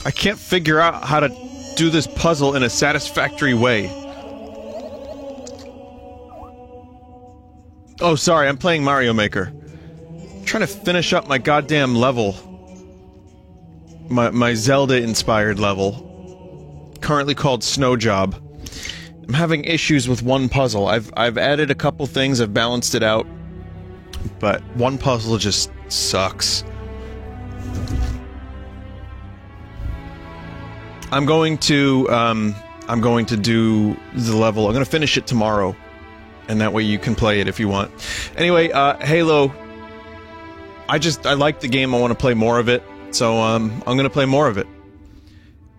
I can't figure out how to do this puzzle in a satisfactory way. Oh, sorry, I'm playing Mario Maker. I'm trying to finish up my goddamn level. My Zelda-inspired level. Currently called Snow Job. I'm having issues with one puzzle. I've added a couple things, I've balanced it out. But one puzzle just sucks. I'm going to do the level. I'm going to finish it tomorrow. And that way you can play it if you want. Anyway, Halo. I like the game, I want to play more of it. So, I'm going to play more of it.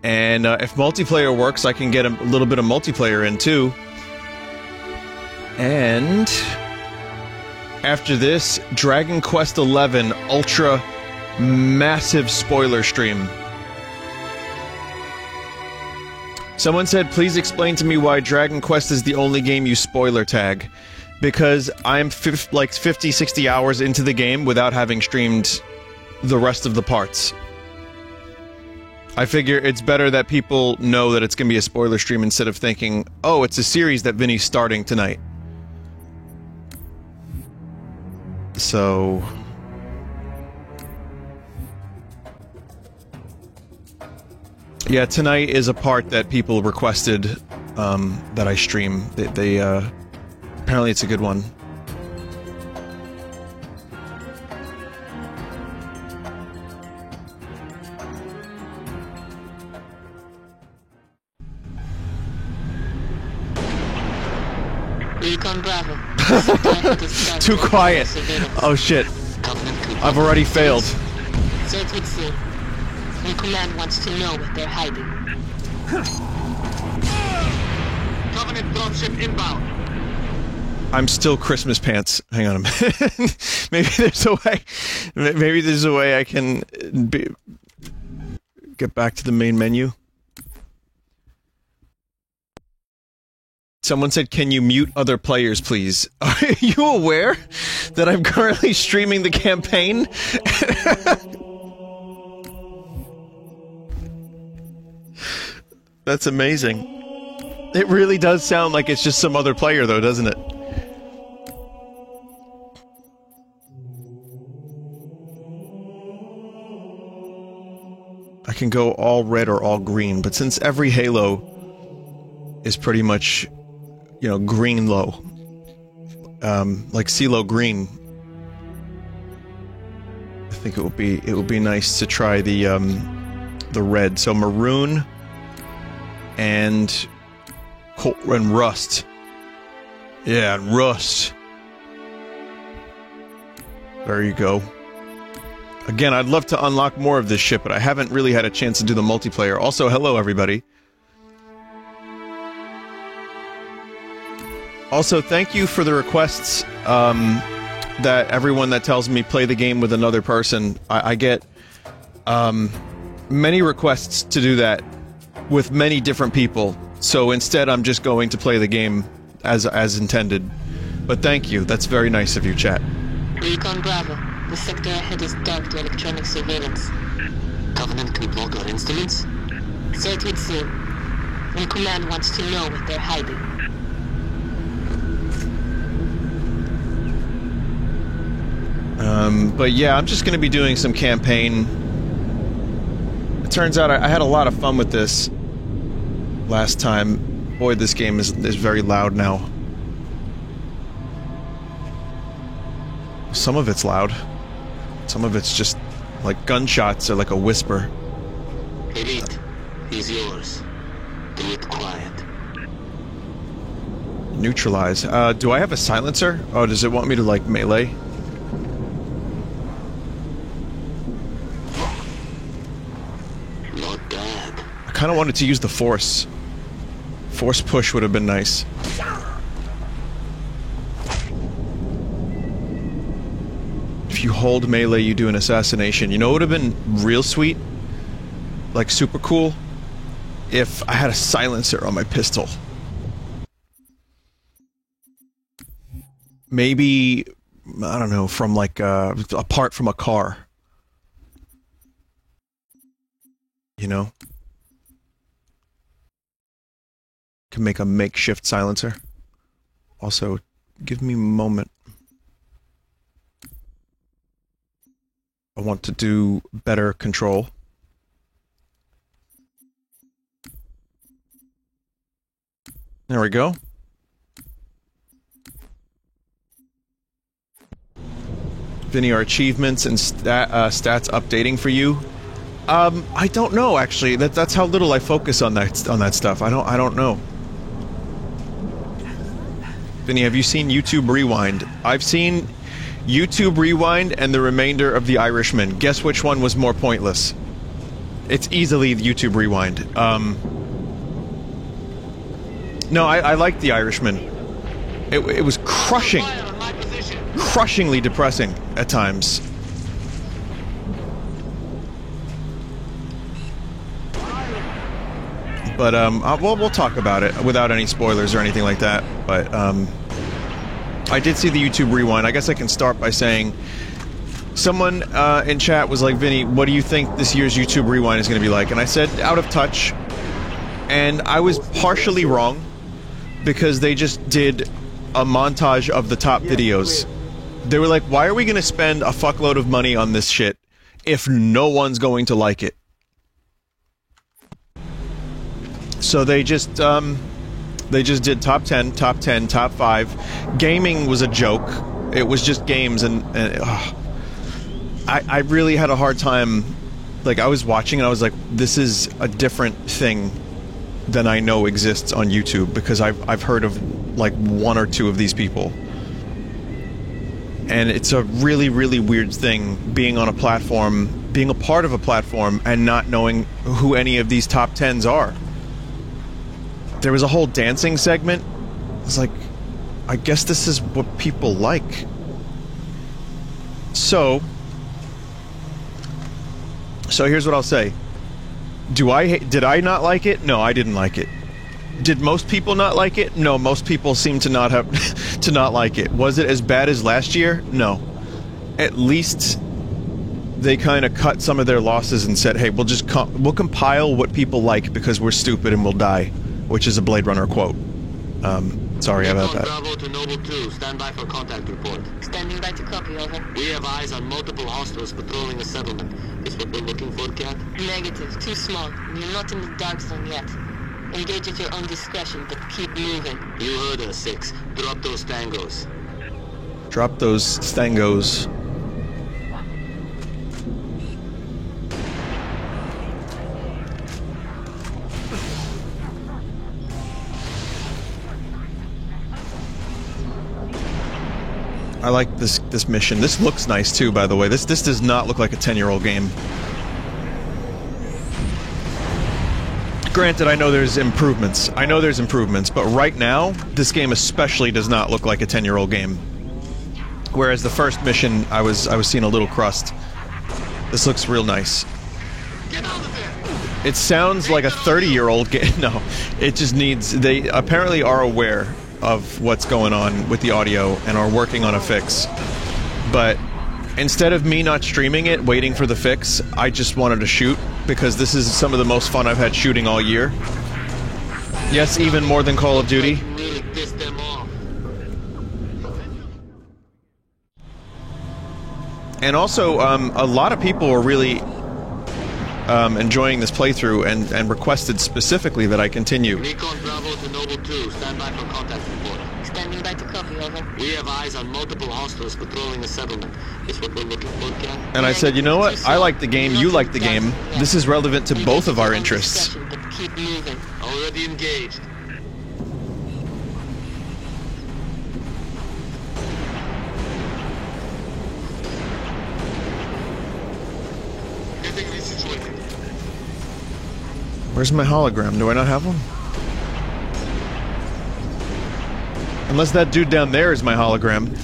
And, if multiplayer works, I can get a little bit of multiplayer in, too. And... after this, Dragon Quest XI Ultra Massive Spoiler Stream. Someone said, please explain to me why Dragon Quest is the only game you spoiler tag. Because I'm like 50, 60 hours into the game without having streamed the rest of the parts. I figure it's better that people know that it's gonna be a spoiler stream instead of thinking, oh, it's a series that Vinny's starting tonight. So... yeah, tonight is a part that people requested, that I stream. Apparently it's a good one. Recon Bravo. Too quiet. Oh shit. I've already failed. Circuit C. Your command wants to know what they're hiding. Covenant dropship inbound. I'm still Christmas pants. Hang on a minute. Maybe there's a way. Maybe there's a way I can get back to the main menu. Someone said, can you mute other players, please? Are you aware that I'm currently streaming the campaign? That's amazing. It really does sound like it's just some other player, though, doesn't it? I can go all red or all green, but since every Halo is pretty much, you know, green low, like CeeLo green, I think it would be nice to try the red. So maroon and rust. Yeah, and rust. There you go. Again, I'd love to unlock more of this shit, but I haven't really had a chance to do the multiplayer. Also, hello everybody. Also, thank you for the requests, that everyone that tells me play the game with another person. I get, many requests to do that with many different people. So instead, I'm just going to play the game as intended. But thank you. That's very nice of you, chat. Recon Bravo. The sector ahead is dark to electronic surveillance. Covenant can block our instruments? Circuit C. Your command wants to know what they're hiding. But yeah, I'm just gonna be doing some campaign. It turns out I had a lot of fun with this last time. Boy, this game is very loud now. Some of it's loud. Some of it's just like gunshots or like a whisper. Elite, he's yours. Do it quiet. Neutralize. Do I have a silencer? Oh, does it want me to like melee? Not bad. I kind of wanted to use the force. Force push would have been nice. If you hold melee, you do an assassination. You know what would have been real sweet? Like super cool? If I had a silencer on my pistol. Maybe, I don't know, from like, apart from a car. you know? Can make a makeshift silencer. Also, give me a moment. I want to do better control. There we go. Vinny, are achievements and stats updating for you? I don't know actually. That's how little I focus on that stuff. I don't know. Vinny, have you seen YouTube Rewind? I've seen YouTube Rewind and the remainder of The Irishman. Guess which one was more pointless? It's easily the YouTube Rewind. No, I liked The Irishman. It was crushingly depressing at times. But we'll talk about it without any spoilers or anything like that. But I did see the YouTube Rewind. I guess I can start by saying someone in chat was like, Vinny, what do you think this year's YouTube Rewind is going to be like? And I said, out of touch. And I was partially wrong because they just did a montage of the top videos. They were like, why are we going to spend a fuckload of money on this shit if no one's going to like it? So they just did top 10, top 10, top 5. Gaming was a joke. It was just games, and I really had a hard time. Like, I was watching and I was like, this is a different thing than I know exists on YouTube, because I've heard of like one or two of these people. And it's a really, really weird thing being on a platform, being a part of a platform, and not knowing who any of these top 10s are. There was a whole dancing segment. It's like, I guess this is what people like. So here's what I'll say. Did I not like it? No, I didn't like it. Did most people not like it? No, most people seem to not have to not like it. Was it as bad as last year? No. At least they kind of cut some of their losses and said, "Hey, we'll compile what people like because we're stupid and we'll die," which is a Blade Runner quote. Sorry about that. Bravo to Noble 2. Stand by for contact report. Standing by to copy, over. We have eyes on multiple hostiles patrolling the settlement. Is what we're looking for, Cat? Negative. Too small. We're not in the dark zone yet. Engage at your own discretion, but keep moving. You heard us, 6. Drop those tangos. Drop those thangos. I like this mission. This looks nice too, by the way. This does not look like a 10-year-old game. Granted, I know there's improvements. But right now, this game especially does not look like a 10-year-old game. Whereas the first mission, I was seeing a little crust. This looks real nice. It sounds like a 30-year-old game. No, it just needs... They apparently are aware of what's going on with the audio and are working on a fix. But instead of me not streaming it, waiting for the fix, I just wanted to shoot, because this is some of the most fun I've had shooting all year. Yes, even more than Call of Duty. Really piss them off. And also, a lot of people were really enjoying this playthrough and requested specifically that I continue. Recon Bravo to Noble 2. Stand by for contact report. Standing by to copy, over. We have eyes on multiple hostiles patrolling the settlement. Is what we're looking for, Cat? And I said, you know what? I like the game, you like the game. This is relevant to both of our interests. But keep moving. Already engaged. Getting resituated. Where's my hologram? Do I not have one? Unless that dude down there is my hologram.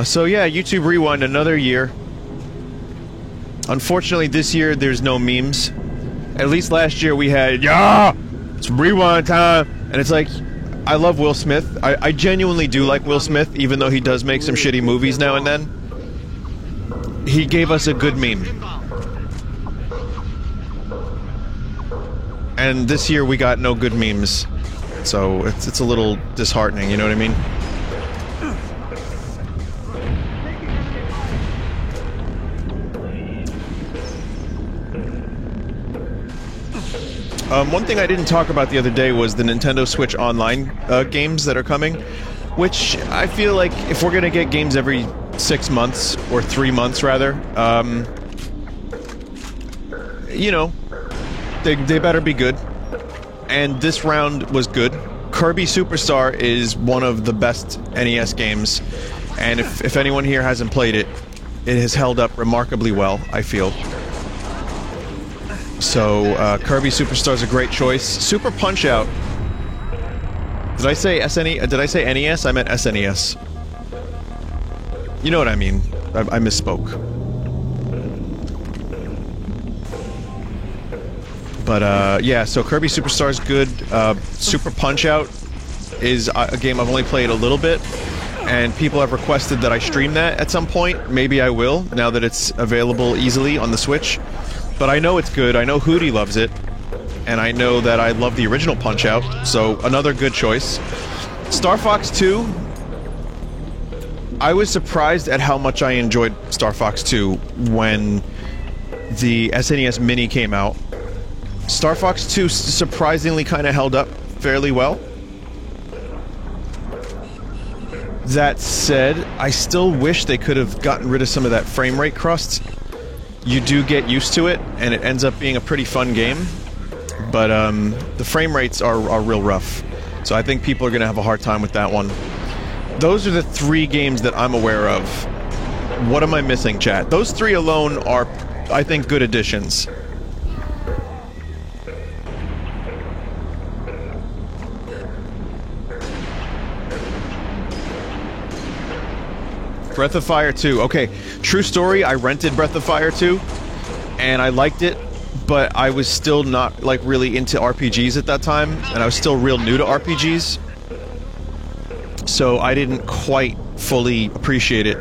So yeah, YouTube Rewind, another year. Unfortunately, this year there's no memes. At least last year we had, yeah, it's Rewind time. And it's like, I love Will Smith. I genuinely do like Will Smith, even though he does make some shitty movies now and then. he gave us a good meme. And this year we got no good memes. So it's a little disheartening, you know what I mean? One thing I didn't talk about the other day was the Nintendo Switch Online games that are coming, which I feel like if we're gonna get games every 6 months, or 3 months rather, you know, they better be good. And this round was good. Kirby Superstar is one of the best NES games, and if anyone here hasn't played it, it has held up remarkably well, I feel. So, Kirby Superstar is a great choice. Super Punch-Out! Did I say did I say NES? I meant SNES. You know what I mean. I misspoke. But, yeah, so Kirby Superstar is good. Super Punch-Out is a game I've only played a little bit, and people have requested that I stream that at some point. Maybe I will, now that it's available easily on the Switch. But I know it's good, I know Hootie loves it, and I know that I love the original Punch-Out, so another good choice. Star Fox 2... I was surprised at how much I enjoyed Star Fox 2 when the SNES Mini came out. Star Fox 2 surprisingly kind of held up fairly well. That said, I still wish they could have gotten rid of some of that frame rate crust. You do get used to it, and it ends up being a pretty fun game. But the frame rates are real rough. So I think people are going to have a hard time with that one. Those are the 3 games that I'm aware of. What am I missing, chat? Those 3 alone are, I think, good additions. Breath of Fire 2. Okay, true story, I rented Breath of Fire 2, and I liked it, but I was still not, like, really into RPGs at that time, and I was still real new to RPGs. So I didn't quite fully appreciate it.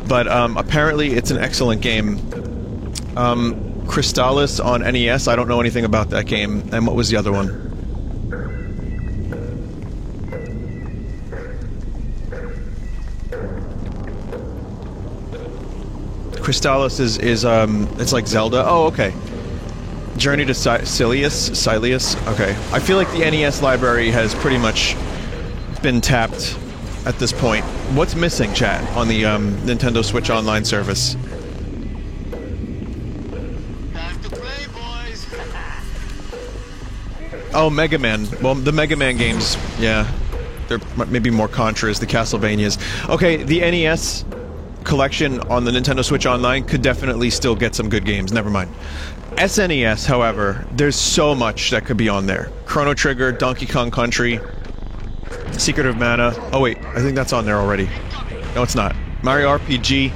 But apparently it's an excellent game. Crystalis on NES, I don't know anything about that game. And what was the other one? Crystalis is it's like Zelda. Oh, okay. Journey to Silius? Okay. I feel like the NES library has pretty much been tapped at this point. What's missing, chat, on the Nintendo Switch Online service? Time to play, boys. Oh, Mega Man. Well, the Mega Man games, yeah. They're maybe more Contras, the Castlevanias. Okay, the NES collection on the Nintendo Switch Online could definitely still get some good games. Never mind. SNES, however, there's so much that could be on there. Chrono Trigger, Donkey Kong Country, Secret of Mana. Oh wait, I think that's on there already. No, it's not. Mario RPG,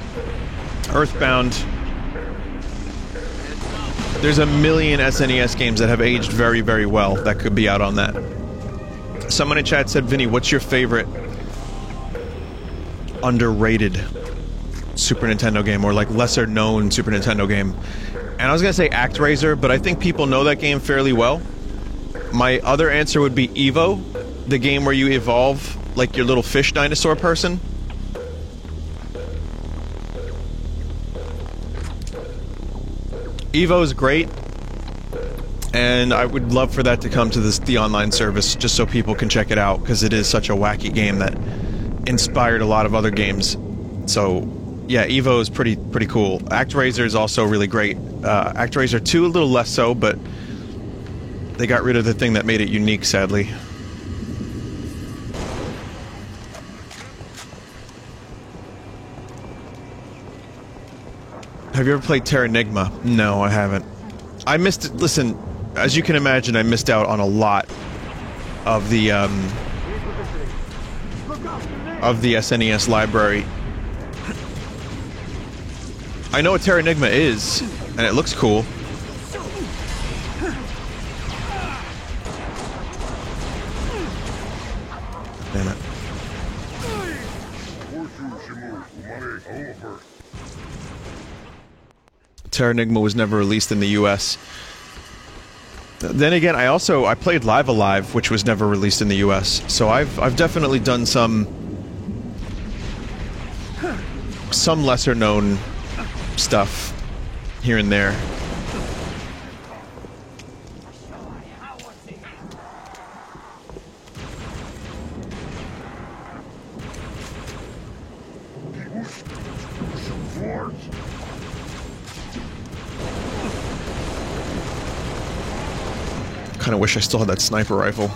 Earthbound. There's a million SNES games that have aged very, very well that could be out on that. Someone in chat said, Vinny, what's your favorite underrated Super Nintendo game, or like lesser known Super Nintendo game? And I was gonna say ActRaiser, but I think people know that game fairly well. My other answer would be Evo, the game where you evolve like your little fish dinosaur person. Evo is great, and I would love for that to come to the online service just so people can check it out, because it is such a wacky game that inspired a lot of other games. So yeah, Evo is pretty cool. ActRaiser is also really great. ActRaiser 2 a little less so, but they got rid of the thing that made it unique, sadly. Have you ever played Terranigma? No, I haven't. I missed it. Listen, as you can imagine, I missed out on a lot of the SNES library. I know what Terranigma is, and it looks cool. Damn it. Terranigma was never released in the US. Then again, I played Live Alive, which was never released in the US. So I've definitely done some lesser known stuff here and there. Kind of wish I still had that sniper rifle.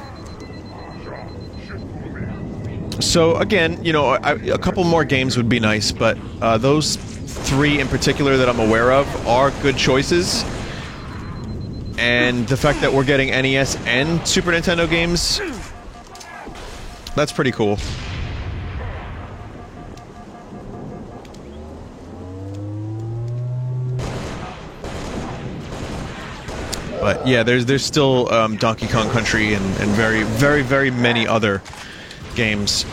So again, you know, a couple more games would be nice, but those three in particular that I'm aware of are good choices. And the fact that we're getting NES and Super Nintendo games, that's pretty cool. But yeah, there's still Donkey Kong Country and very, very, very many other games.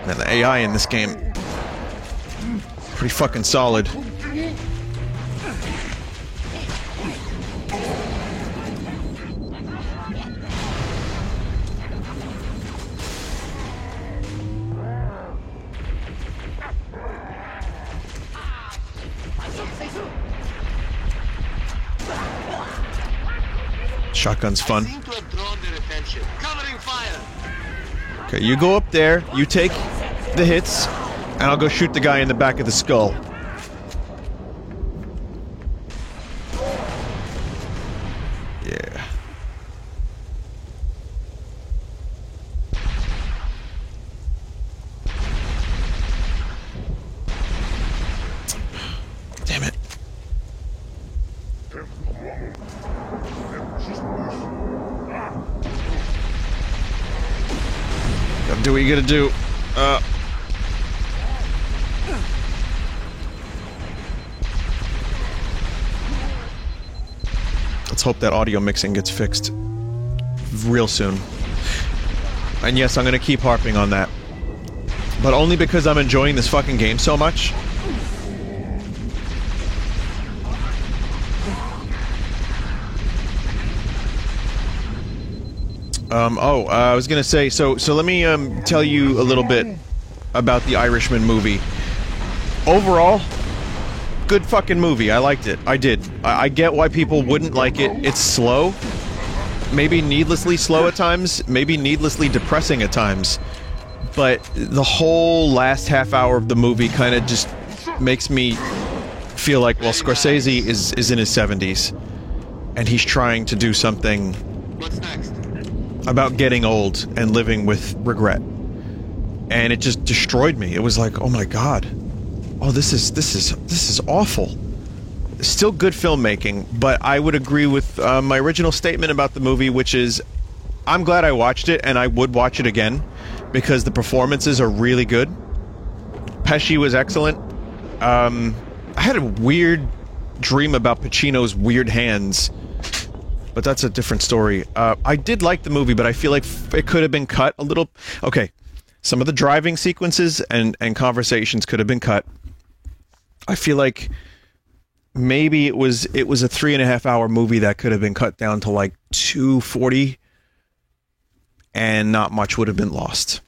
And the AI in this game, pretty fucking solid. Shotgun's fun. Okay, you go up there, you take the hits, and I'll go shoot the guy in the back of the skull. Yeah. Damn it. Gotta do what you gotta do. Let's hope that audio mixing gets fixed real soon. And yes, I'm gonna keep harping on that. But only because I'm enjoying this fucking game so much. I was gonna say, so let me tell you a little bit about the Irishman movie. Overall, good fucking movie. I liked it. I did. I get why people wouldn't like it. It's slow. Maybe needlessly slow at times. Maybe needlessly depressing at times. But the whole last half hour of the movie kind of just makes me feel like, well, Scorsese is in his 70s. And he's trying to do something... What's next? About getting old and living with regret. And it just destroyed me. It was like, oh my god. Oh, this is awful. Still good filmmaking, but I would agree with my original statement about the movie, which is, I'm glad I watched it, and I would watch it again, because the performances are really good. Pesci was excellent. I had a weird dream about Pacino's weird hands, but that's a different story. I did like the movie, but I feel like it could have been cut a little... Okay, some of the driving sequences and conversations could have been cut. I feel like maybe it was a 3.5 hour movie that could have been cut down to like 2:40, and not much would have been lost.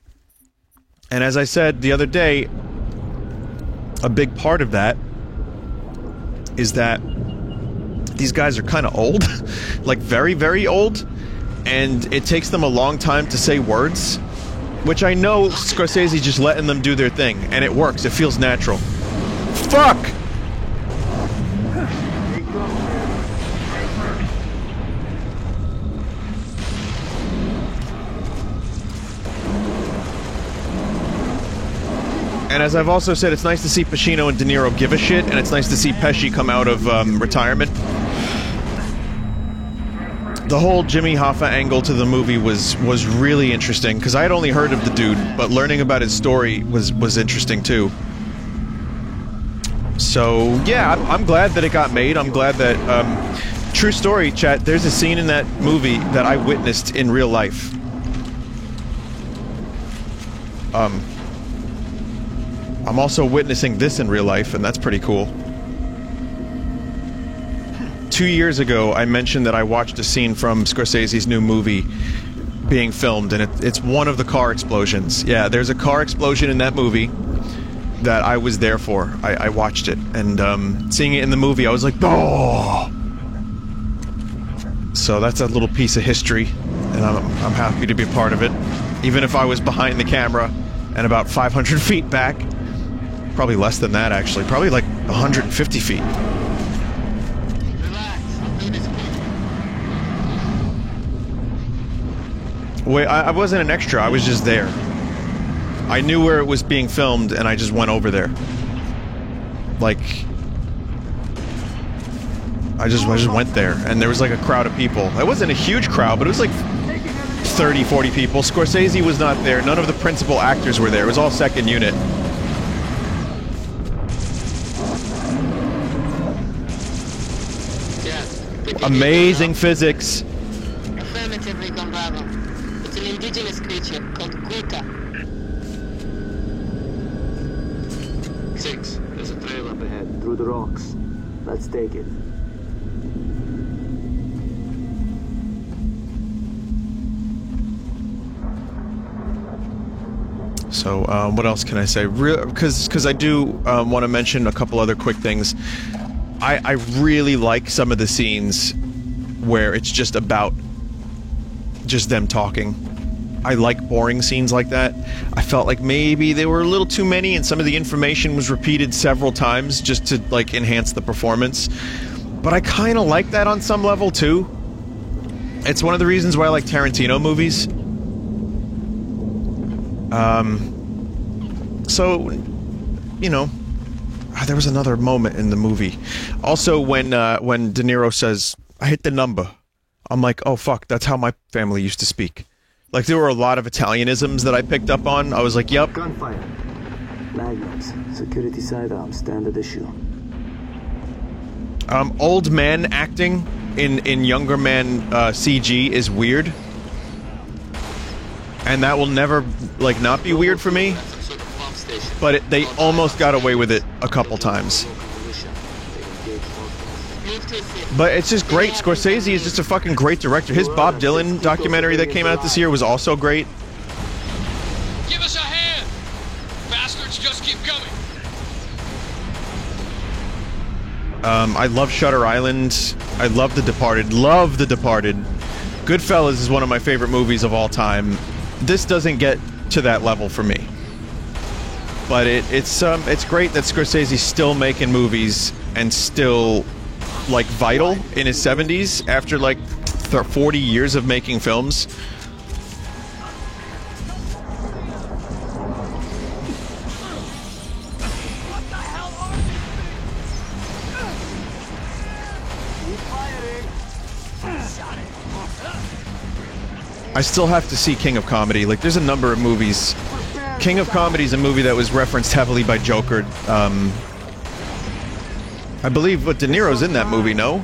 And as I said the other day, a big part of that is that these guys are kind of old, like very, very old, and it takes them a long time to say words, which I know Scorsese's just letting them do their thing, and it works. It feels natural. Fuck! And as I've also said, it's nice to see Pacino and De Niro give a shit, and it's nice to see Pesci come out of retirement. The whole Jimmy Hoffa angle to the movie was really interesting, because I had only heard of the dude, but learning about his story was interesting too. So yeah, I'm glad that it got made. I'm glad that true story, chat. There's a scene in that movie that I witnessed in real life. I'm also witnessing this in real life, and that's pretty cool. 2 years ago, I mentioned that I watched a scene from Scorsese's new movie being filmed, and it's one of the car explosions. Yeah, there's a car explosion in that movie that I was there for. I watched it, and seeing it in the movie, I was like, oh! So that's a little piece of history, and I'm happy to be a part of it. Even if I was behind the camera and about 500 feet back. Probably less than that, actually. Probably like 150 feet. Wait, I wasn't an extra, I was just there. I knew where it was being filmed, and I just went over there. Like... I just went there, and there was like a crowd of people. It wasn't a huge crowd, but it was like 30, 40 people. Scorsese was not there, none of the principal actors were there, it was all second unit. Amazing physics. Affirmative, Recon Bravo. It's an indigenous creature called Kuta. 6. There's a trail up ahead, through the rocks. Let's take it. So, what else can I say? Because I do want to mention a couple other quick things. I really like some of the scenes where it's just about just them talking. I like boring scenes like that. I felt like maybe they were a little too many and some of the information was repeated several times just to, like, enhance the performance. But I kind of like that on some level, too. It's one of the reasons why I like Tarantino movies. So, you know... there was another moment in the movie. Also, when De Niro says, I hit the number, I'm like, oh fuck, that's how my family used to speak. Like, there were a lot of Italianisms that I picked up on. I was like, yep. Gunfire. Magnums. Security sidearms. Standard issue. Old man acting in younger man CG is weird. And that will never, like, not be weird for me. But they almost got away with it a couple times. But it's just great. Scorsese is just a fucking great director. His Bob Dylan documentary that came out this year was also great. Give us a hand! Bastards just keep coming! I love Shutter Island. I love The Departed. Love The Departed. Goodfellas is one of my favorite movies of all time. This doesn't get to that level for me. But it's great that Scorsese's still making movies and still, like, vital in his 70s after, like, 40 years of making films. I still have to see King of Comedy. Like, there's a number of movies. King of Comedy is a movie that was referenced heavily by Joker. I believe De Niro's in that movie, no?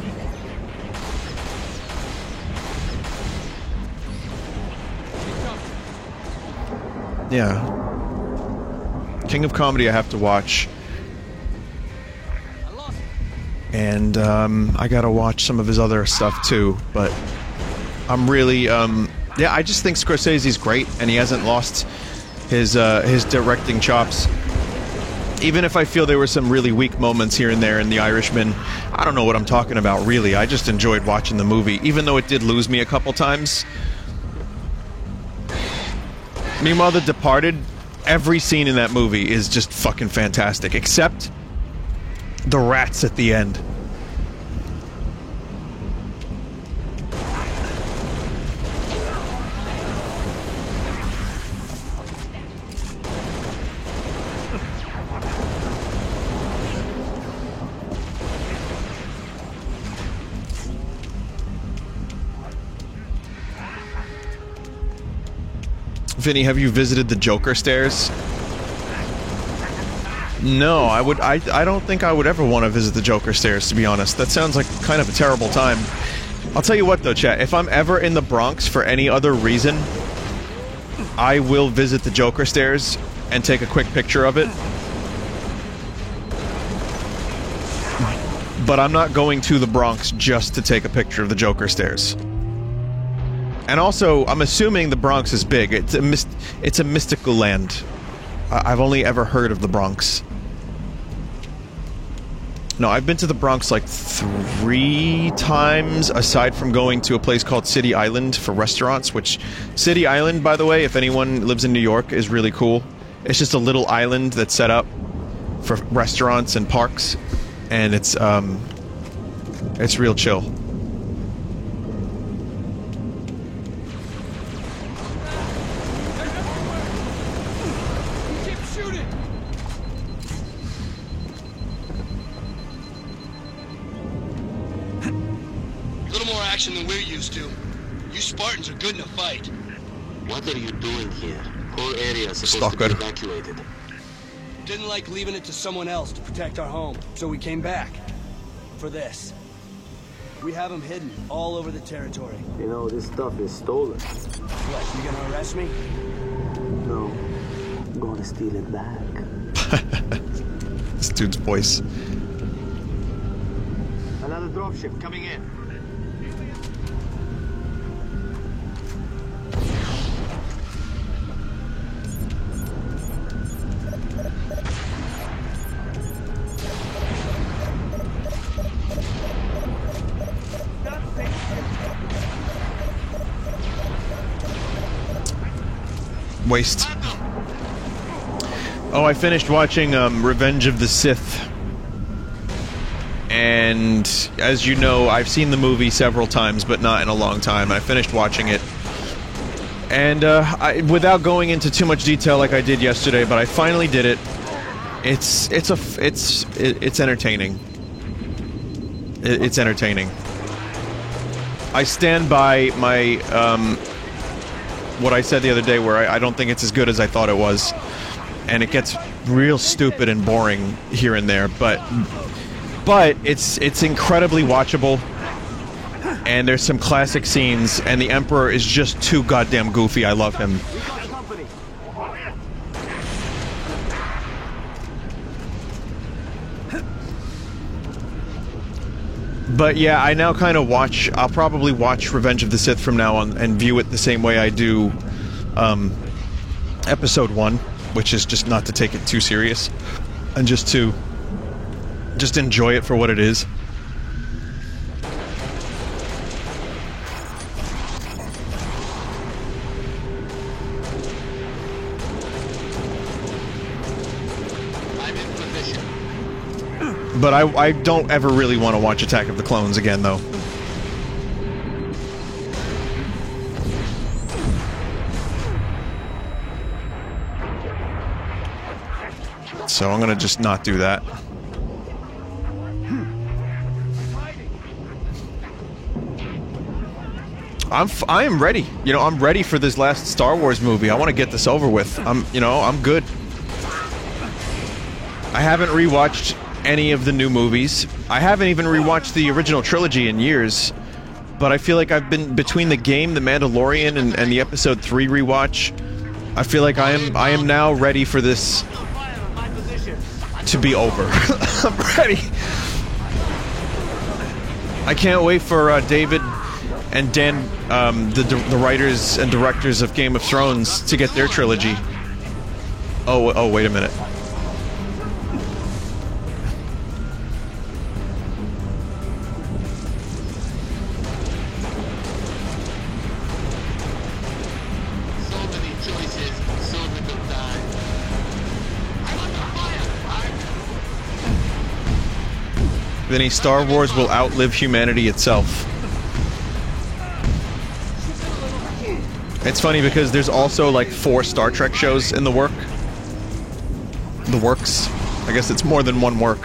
Yeah. King of Comedy I have to watch. And I gotta watch some of his other stuff too, but I'm really yeah, I just think Scorsese's great and he hasn't lost his directing chops. Even if I feel there were some really weak moments here and there in The Irishman, I don't know what I'm talking about, really. I just enjoyed watching the movie, even though it did lose me a couple times. Meanwhile, The Departed, every scene in that movie is just fucking fantastic, except the rats at the end. Vinny, have you visited the Joker stairs? No, I don't think I would ever want to visit the Joker stairs, to be honest. That sounds like kind of a terrible time. I'll tell you what, though, chat. If I'm ever in the Bronx for any other reason, I will visit the Joker stairs and take a quick picture of it. But I'm not going to the Bronx just to take a picture of the Joker stairs. And also, I'm assuming the Bronx is big. It's a mystical land. I've only ever heard of the Bronx. No, I've been to the Bronx like 3 times, aside from going to a place called City Island for restaurants, which... City Island, by the way, if anyone lives in New York, is really cool. It's just a little island that's set up for restaurants and parks, and it's real chill. Than we're used to. You Spartans are good in a fight. What are you doing here? Whole area is supposed to be evacuated. Didn't like leaving it to someone else to protect our home, so we came back. For this. We have them hidden all over the territory. You know, this stuff is stolen. What, you gonna arrest me? No. I'm gonna steal it back. This dude's voice. Another dropship coming in. Waste. Oh, I finished watching Revenge of the Sith. And as you know, I've seen the movie several times, but not in a long time. I finished watching it. And without going into too much detail like I did yesterday, but I finally did it. It's entertaining. It's entertaining. I stand by my what I said the other day, where I don't think it's as good as I thought it was, and it gets real stupid and boring here and there, but it's incredibly watchable, and there's some classic scenes, and the Emperor is just too goddamn goofy. I love him. But yeah, I now kind of I'll probably watch Revenge of the Sith from now on and view it the same way I do Episode 1, which is just not to take it too serious, and just enjoy it for what it is. But I don't ever really want to watch Attack of the Clones again, though. So I'm gonna just not do that. I am ready. You know, I'm ready for this last Star Wars movie. I want to get this over with. I'm good. I haven't rewatched any of the new movies. I haven't even rewatched the original trilogy in years, but I feel like I've been between the game, The Mandalorian, and the Episode 3 rewatch. I feel like I am now ready for this to be over. I'm ready. I can't wait for David and Dan, the writers and directors of Game of Thrones, to get their trilogy. Oh, wait a minute. Then Star Wars will outlive humanity itself. It's funny because there's also like 4 Star Trek shows in the works. I guess it's more than one work.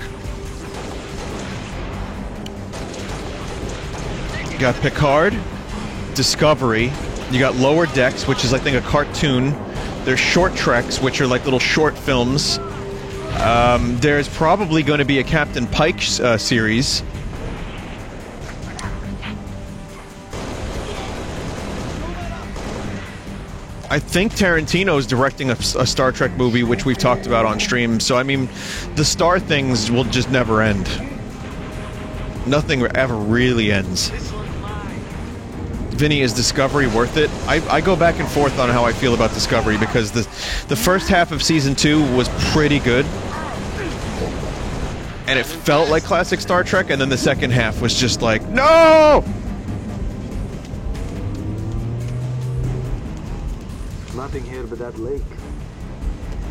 You got Picard, Discovery, you got Lower Decks, which is I think a cartoon. There's Short Treks, which are like little short films. There's probably going to be a Captain Pike series. I think Tarantino's directing a Star Trek movie, which we've talked about on stream. So, I mean, the Star things will just never end. Nothing ever really ends. Vinny, is Discovery worth it? I go back and forth on how I feel about Discovery, because the first half of Season 2 was pretty good. And it felt like classic Star Trek, and then the second half was just like, no! Nothing here but that lake.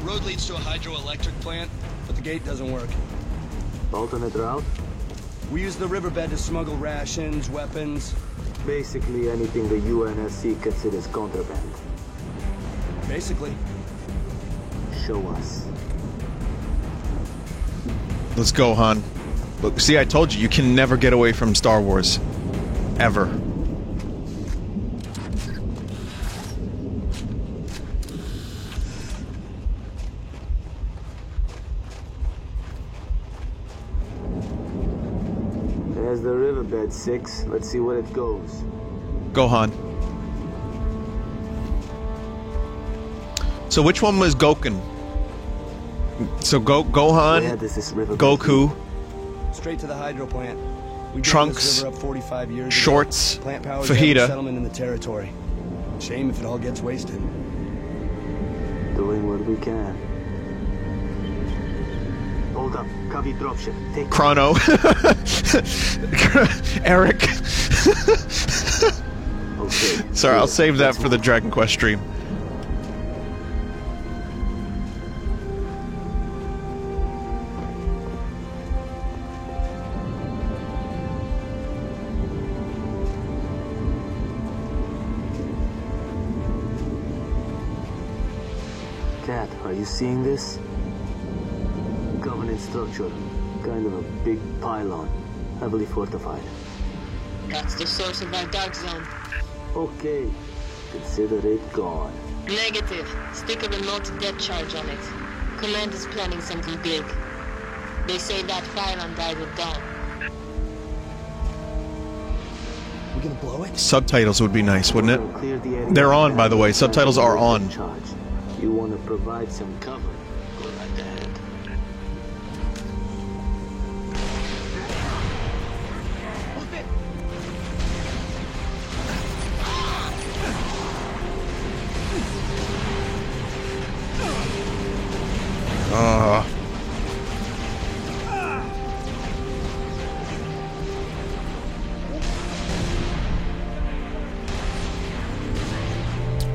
Road leads to a hydroelectric plant, but the gate doesn't work. Alternate route? We use the riverbed to smuggle rations, weapons. Basically anything the UNSC considers contraband. Basically. Show us. Let's go, Han. Look, see, I told you, you can never get away from Star Wars. Ever. There's the riverbed, 6. Let's see where it goes. Go, Han. So which one was Goken? So Gohan, Where does this riverbed Goku, Straight to the hydro plant. We Trunks, this river up 45 years Shorts, ago. Plant powers every Fajita. settlement in the territory. Shame if it all gets wasted. Doing what we can. Hold up. Copy dropship. Take Chrono, Eric. Okay. Sorry, I'll save that Let's for the move. Dragon Quest stream. Cat, are you seeing this? Governance structure. Kind of a big pylon. Heavily fortified. That's the source of our dark zone. Okay. Consider it gone. Negative. Stick a remote dead charge on it. Command is planning something big. They say that pylon died with dawn. We gonna blow it? Subtitles would be nice, wouldn't We'll it? clear the area. They're on, by the way. Subtitles are on. Charge. You want to provide some cover? Go right ahead.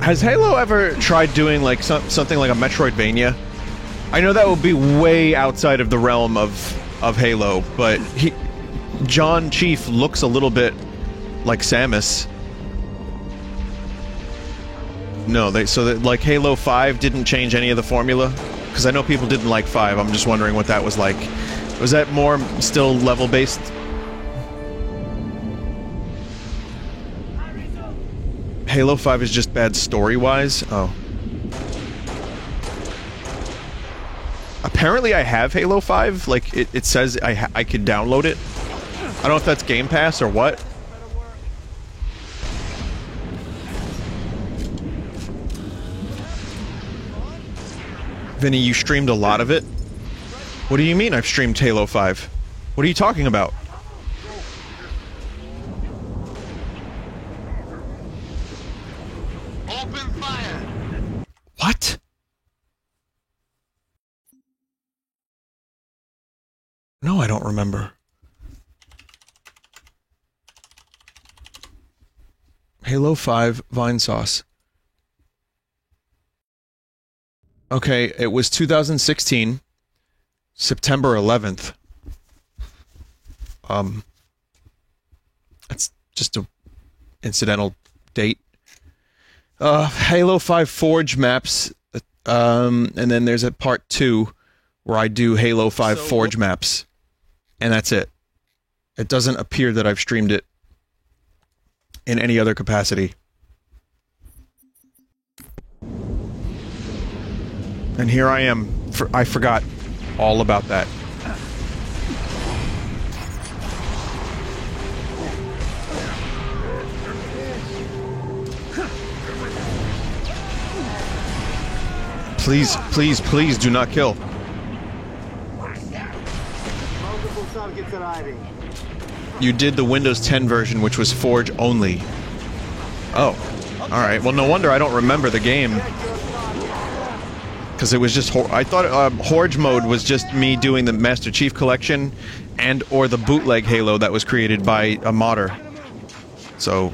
Has Halo ever tried doing like something like a Metroidvania? I know that would be way outside of the realm of Halo, but John Chief looks a little bit like Samus. No, like Halo 5 didn't change any of the formula? Because I know people didn't like 5. I'm just wondering what that was like. Was that more still level-based? Halo 5 is just bad story-wise? Oh. Apparently I have Halo 5. Like, it says I could download it. I don't know if that's Game Pass or what. Vinny, you streamed a lot of it? What do you mean I've streamed Halo 5? What are you talking about? Open fire! What? No, I don't remember. Halo 5 Vine Sauce. Okay, it was 2016, September 11th. That's just a incidental date. Halo 5 Forge maps, and then there's a part 2 where I do Halo 5 Forge maps, and that's it. It doesn't appear that I've streamed it in any other capacity. And here I am. I forgot all about that. Please, please, please do not kill. Multiple targets arriving. You did the Windows 10 version, which was Forge only. Oh. Alright, well no wonder I don't remember the game. Because it was just... I thought Forge mode was just me doing the Master Chief Collection and or the bootleg Halo that was created by a modder. So...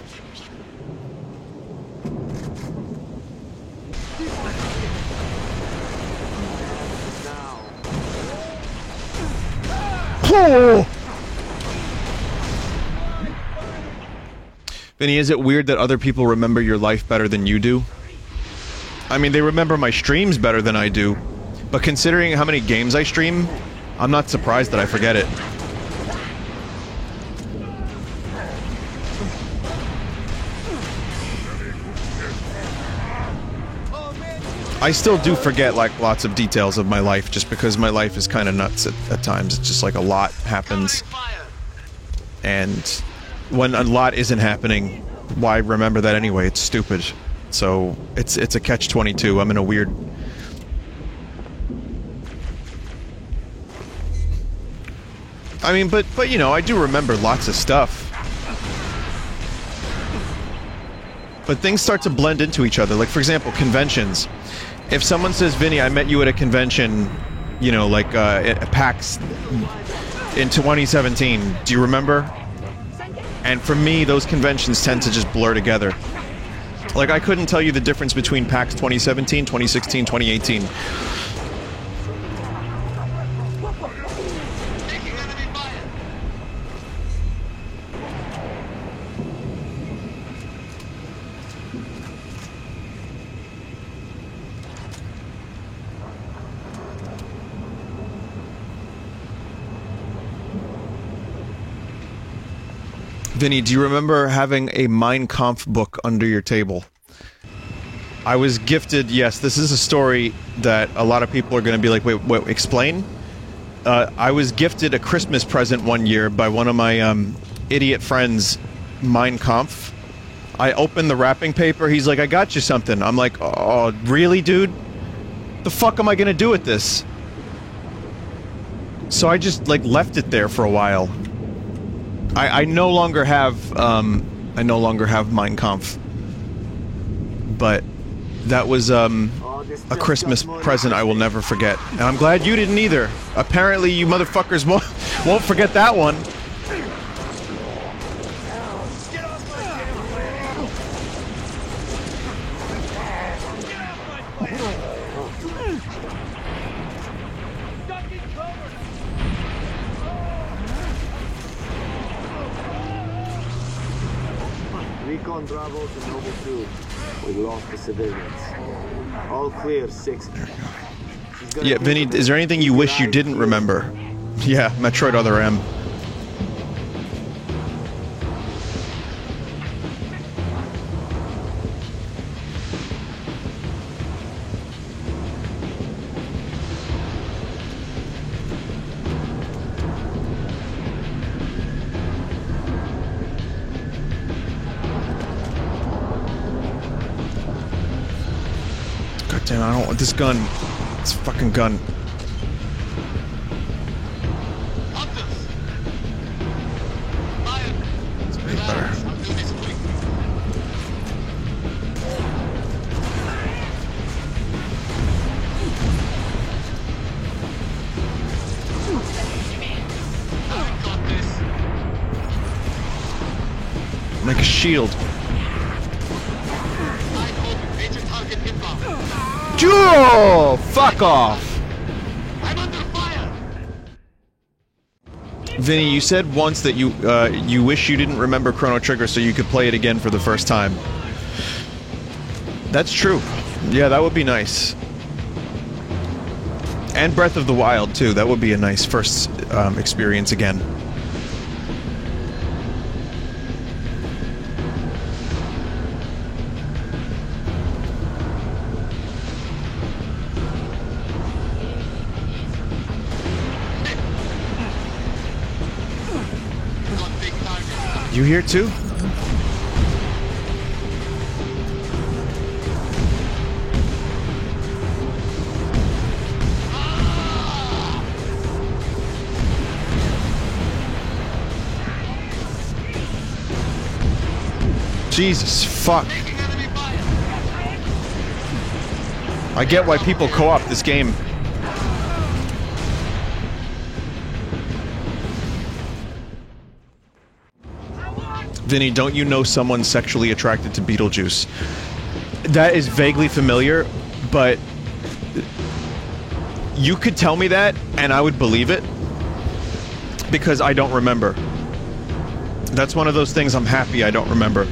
Oh! Vinny, is it weird that other people remember your life better than you do? I mean, they remember my streams better than I do, but considering how many games I stream, I'm not surprised that I forget it. I still do forget, like, lots of details of my life, just because my life is kind of nuts at times. It's just like a lot happens. And when a lot isn't happening, why remember that anyway? It's stupid. So, it's a catch-22. I'm in a weird... I mean, but you know, I do remember lots of stuff. But things start to blend into each other. Like, for example, conventions. If someone says, Vinny, I met you at a convention, you know, like, at PAX in 2017, do you remember? And for me, those conventions tend to just blur together. Like, I couldn't tell you the difference between PAX 2017, 2016, 2018. Vinny, do you remember having a Mein Kampf book under your table? I was gifted, yes, this is a story that a lot of people are going to be like, wait, explain? I was gifted a Christmas present one year by one of my idiot friends, Mein Kampf. I opened the wrapping paper, he's like, I got you something. I'm like, oh, really, dude? The fuck am I going to do with this? So I just, like, left it there for a while. I no longer have Mein Kampf, but that was a Christmas present I will never forget, and I'm glad you didn't either. Apparently, you motherfuckers won't forget that one. Recon Bravo to Noble 2. We lost the civilians. All clear, 6. Yeah, Vinny, is there anything you wish you didn't remember? Yeah, Metroid Other M. Damn, I don't want this gun. This fucking gun. It's way better. Make a shield. Joe! Fuck off! I'm under fire! Vinny, you said once that you wish you didn't remember Chrono Trigger so you could play it again for the first time. That's true. Yeah, that would be nice. And Breath of the Wild, too. That would be a nice first experience again. You here too? Jesus fuck. I get why people co-op this game. Vinny, don't you know someone sexually attracted to Beetlejuice? That is vaguely familiar, but you could tell me that and I would believe it because I don't remember. That's one of those things I'm happy I don't remember.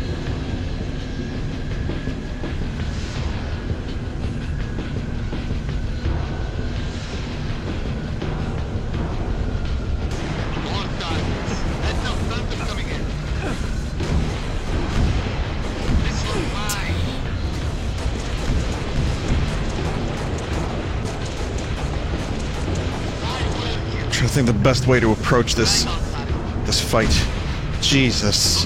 I think the best way to approach this fight. Jesus.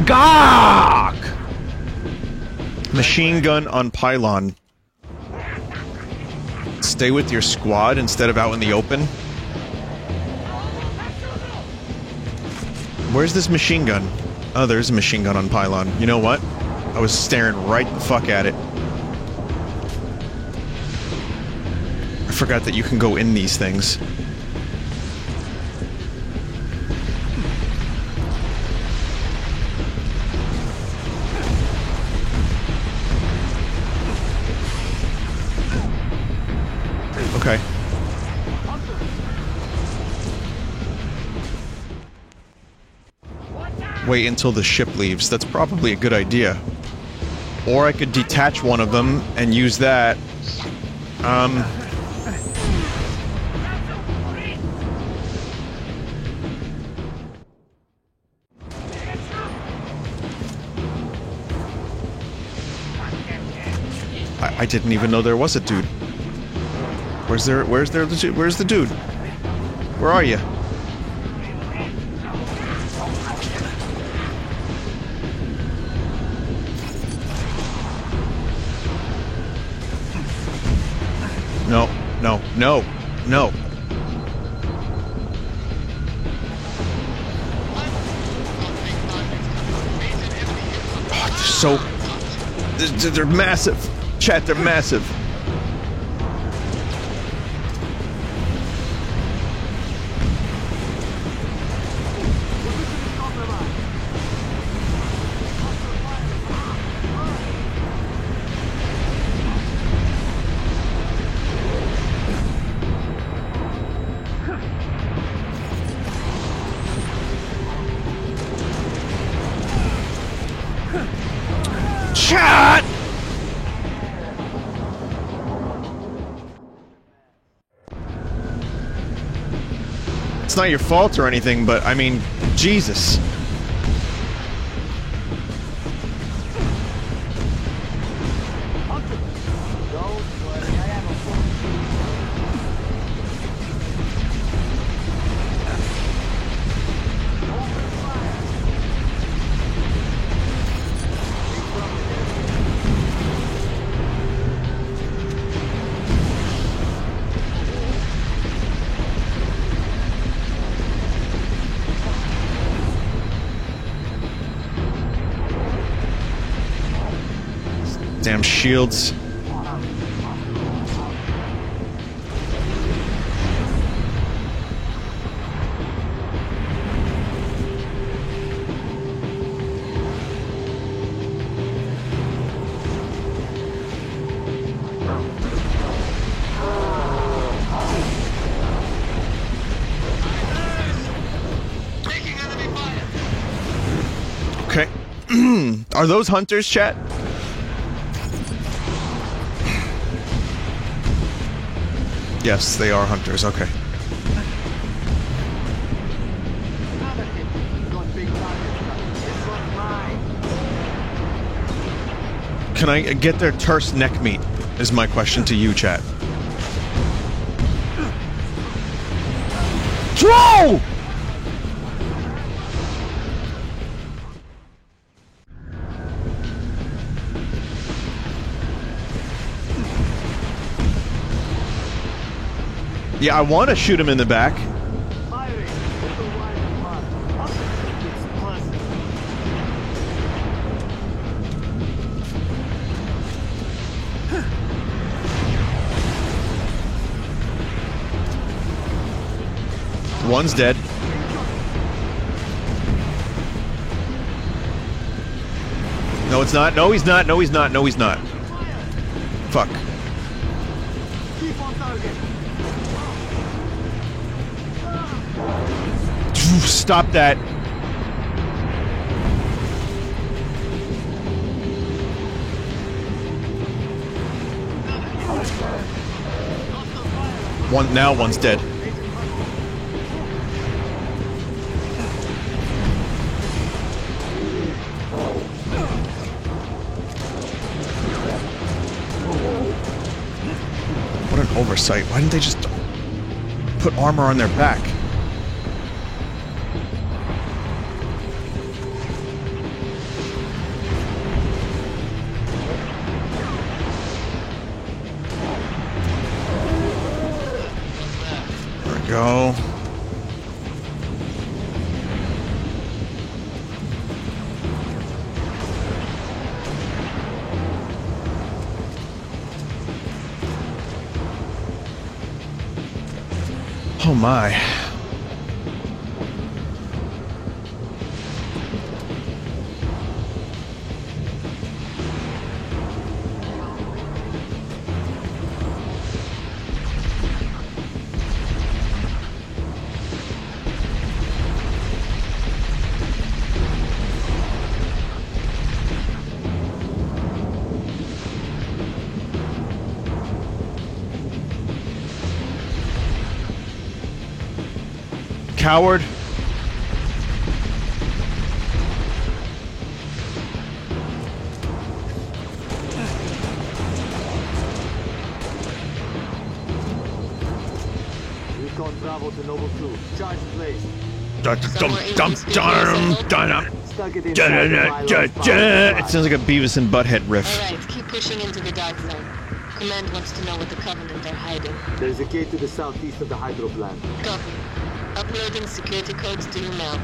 Gawk! Machine gun on pylon. Stay with your squad instead of out in the open. Where's this machine gun? Oh, there's a machine gun on pylon. You know what? I was staring right the fuck at it. I forgot that you can go in these things. Okay. Wait until the ship leaves. That's probably a good idea. Or I could detach one of them and use that. I didn't even know there was a dude. Where's the dude? Where are you? No, no, no, no. Oh, they're massive. Chat, they're massive. Chat! It's not your fault or anything, but I mean, Jesus. Damn shields. Okay. Are those hunters, chat? Yes, they are hunters, okay. Can I get their terse neck meat? Is my question to you, chat. Throw! Yeah, I want to shoot him in the back. One's dead. No, it's not. No, he's not. No, he's not. No, he's not. Fuck. Stop that. One's dead. What an oversight. Why didn't they just put armor on their back? Go. Oh my. Coward. Recon Bravo to Noble 2. Charge placed. It sounds like a Beavis and Butthead riff. Alright, keep pushing into the dark zone. Command wants to know what the Covenant are hiding. There's a gate to the southeast of the hydro plant. Copy. Uploading security codes to you now.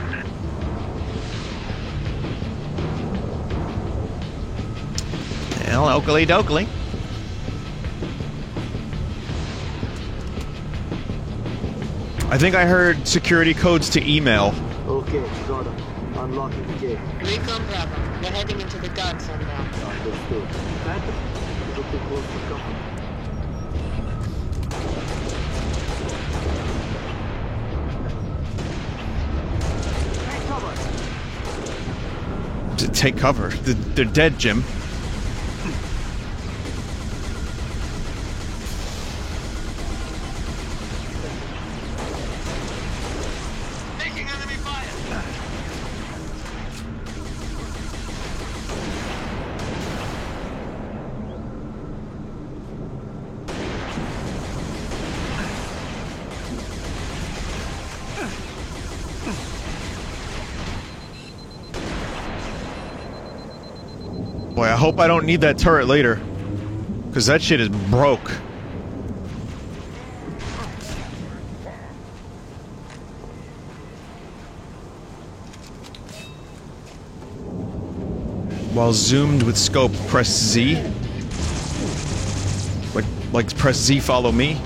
Well, oakley dokley. I think I heard security codes to email. Okay, got it. Unlocking the gate. Recon Bravo. We're heading into the dark zone now. Understood. Phantom, you look too close for comfort. Take cover. They're dead, Jim. Taking enemy fire. Boy, I hope I don't need that turret later. Because that shit is broke. While zoomed with scope, press Z. Like press Z, follow me.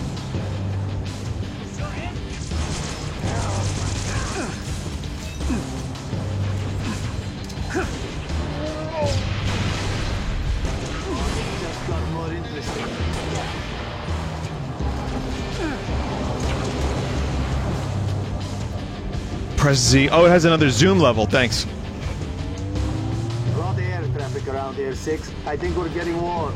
Press Z. Oh, it has another zoom level. Thanks. A lot of air traffic around here, 6. I think we're getting warm.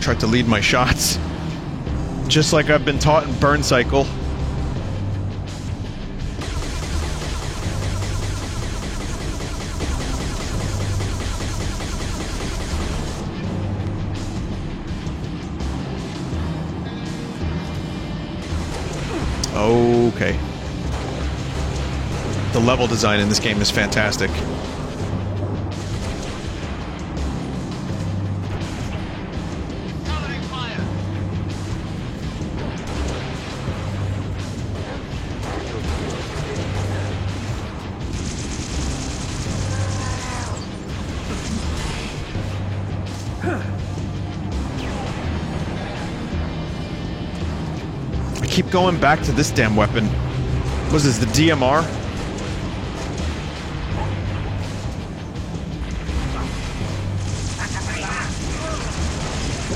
tried to lead my shots. Just like I've been taught in Burn Cycle. Okay. The level design in this game is fantastic. Covering fire. I keep going back to this damn weapon. What is this, the DMR?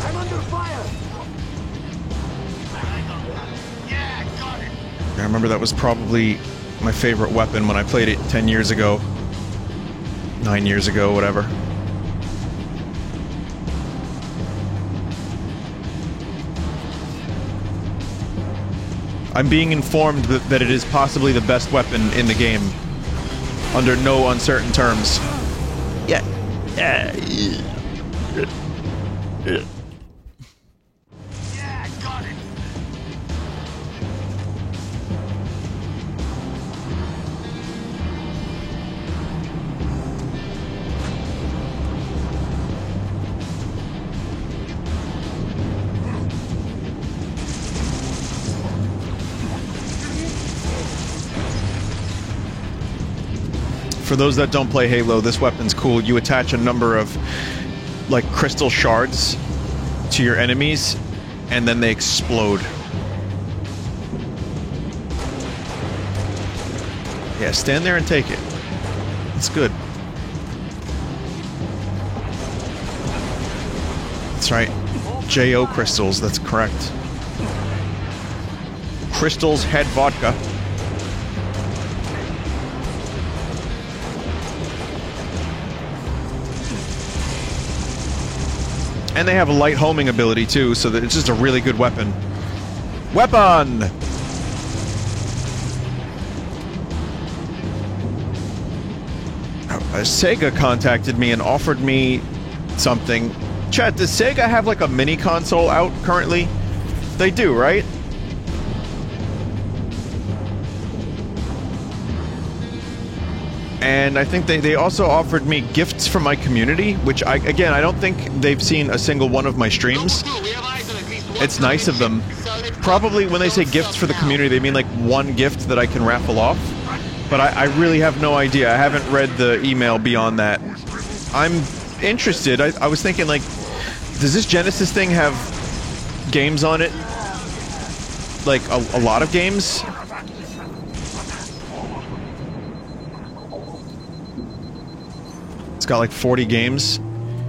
I'm under fire! Yeah, got it. I remember that was probably my favorite weapon when I played it 10 years ago. 9 years ago, whatever. I'm being informed that it is possibly the best weapon in the game. Under no uncertain terms. Yeah. Yeah, got it. For those that don't play Halo, this weapon's cool. You attach a number of, like, crystal shards to your enemies, and then they explode. Yeah, stand there and take it. It's good. That's right. JO crystals, that's correct. Crystals head vodka. And they have a light homing ability too, so that it's just a really good weapon. Weapon! Sega contacted me and offered me something. Chat, does Sega have like a mini console out currently? They do, right? And I think they also offered me gifts from my community, which I don't think they've seen a single one of my streams. It's nice of them. Probably when they say gifts for the community, they mean like one gift that I can raffle off. But I really have no idea. I haven't read the email beyond that. I'm interested. I was thinking, like, does this Genesis thing have games on it? Like, a lot of games? It's got like 40 games.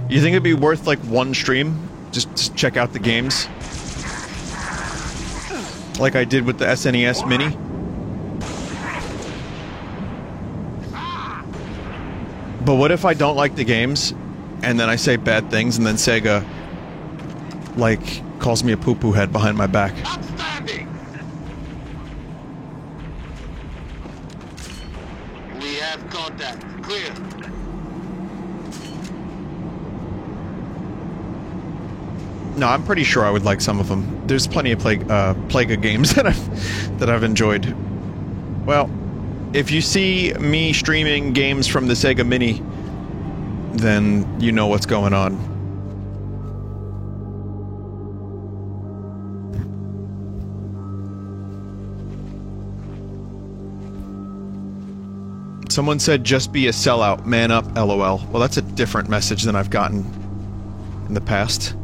You think it'd be worth like one stream? Just to check out the games? Like I did with the SNES Mini? But what if I don't like the games, and then I say bad things, and then Sega, like, calls me a poo-poo head behind my back? Outstanding. We have contact. Clear. No, I'm pretty sure I would like some of them. There's plenty of Plaga games that I've enjoyed. Well, if you see me streaming games from the Sega Mini, then you know what's going on. Someone said, just be a sellout, man up, LOL. Well, that's a different message than I've gotten in the past.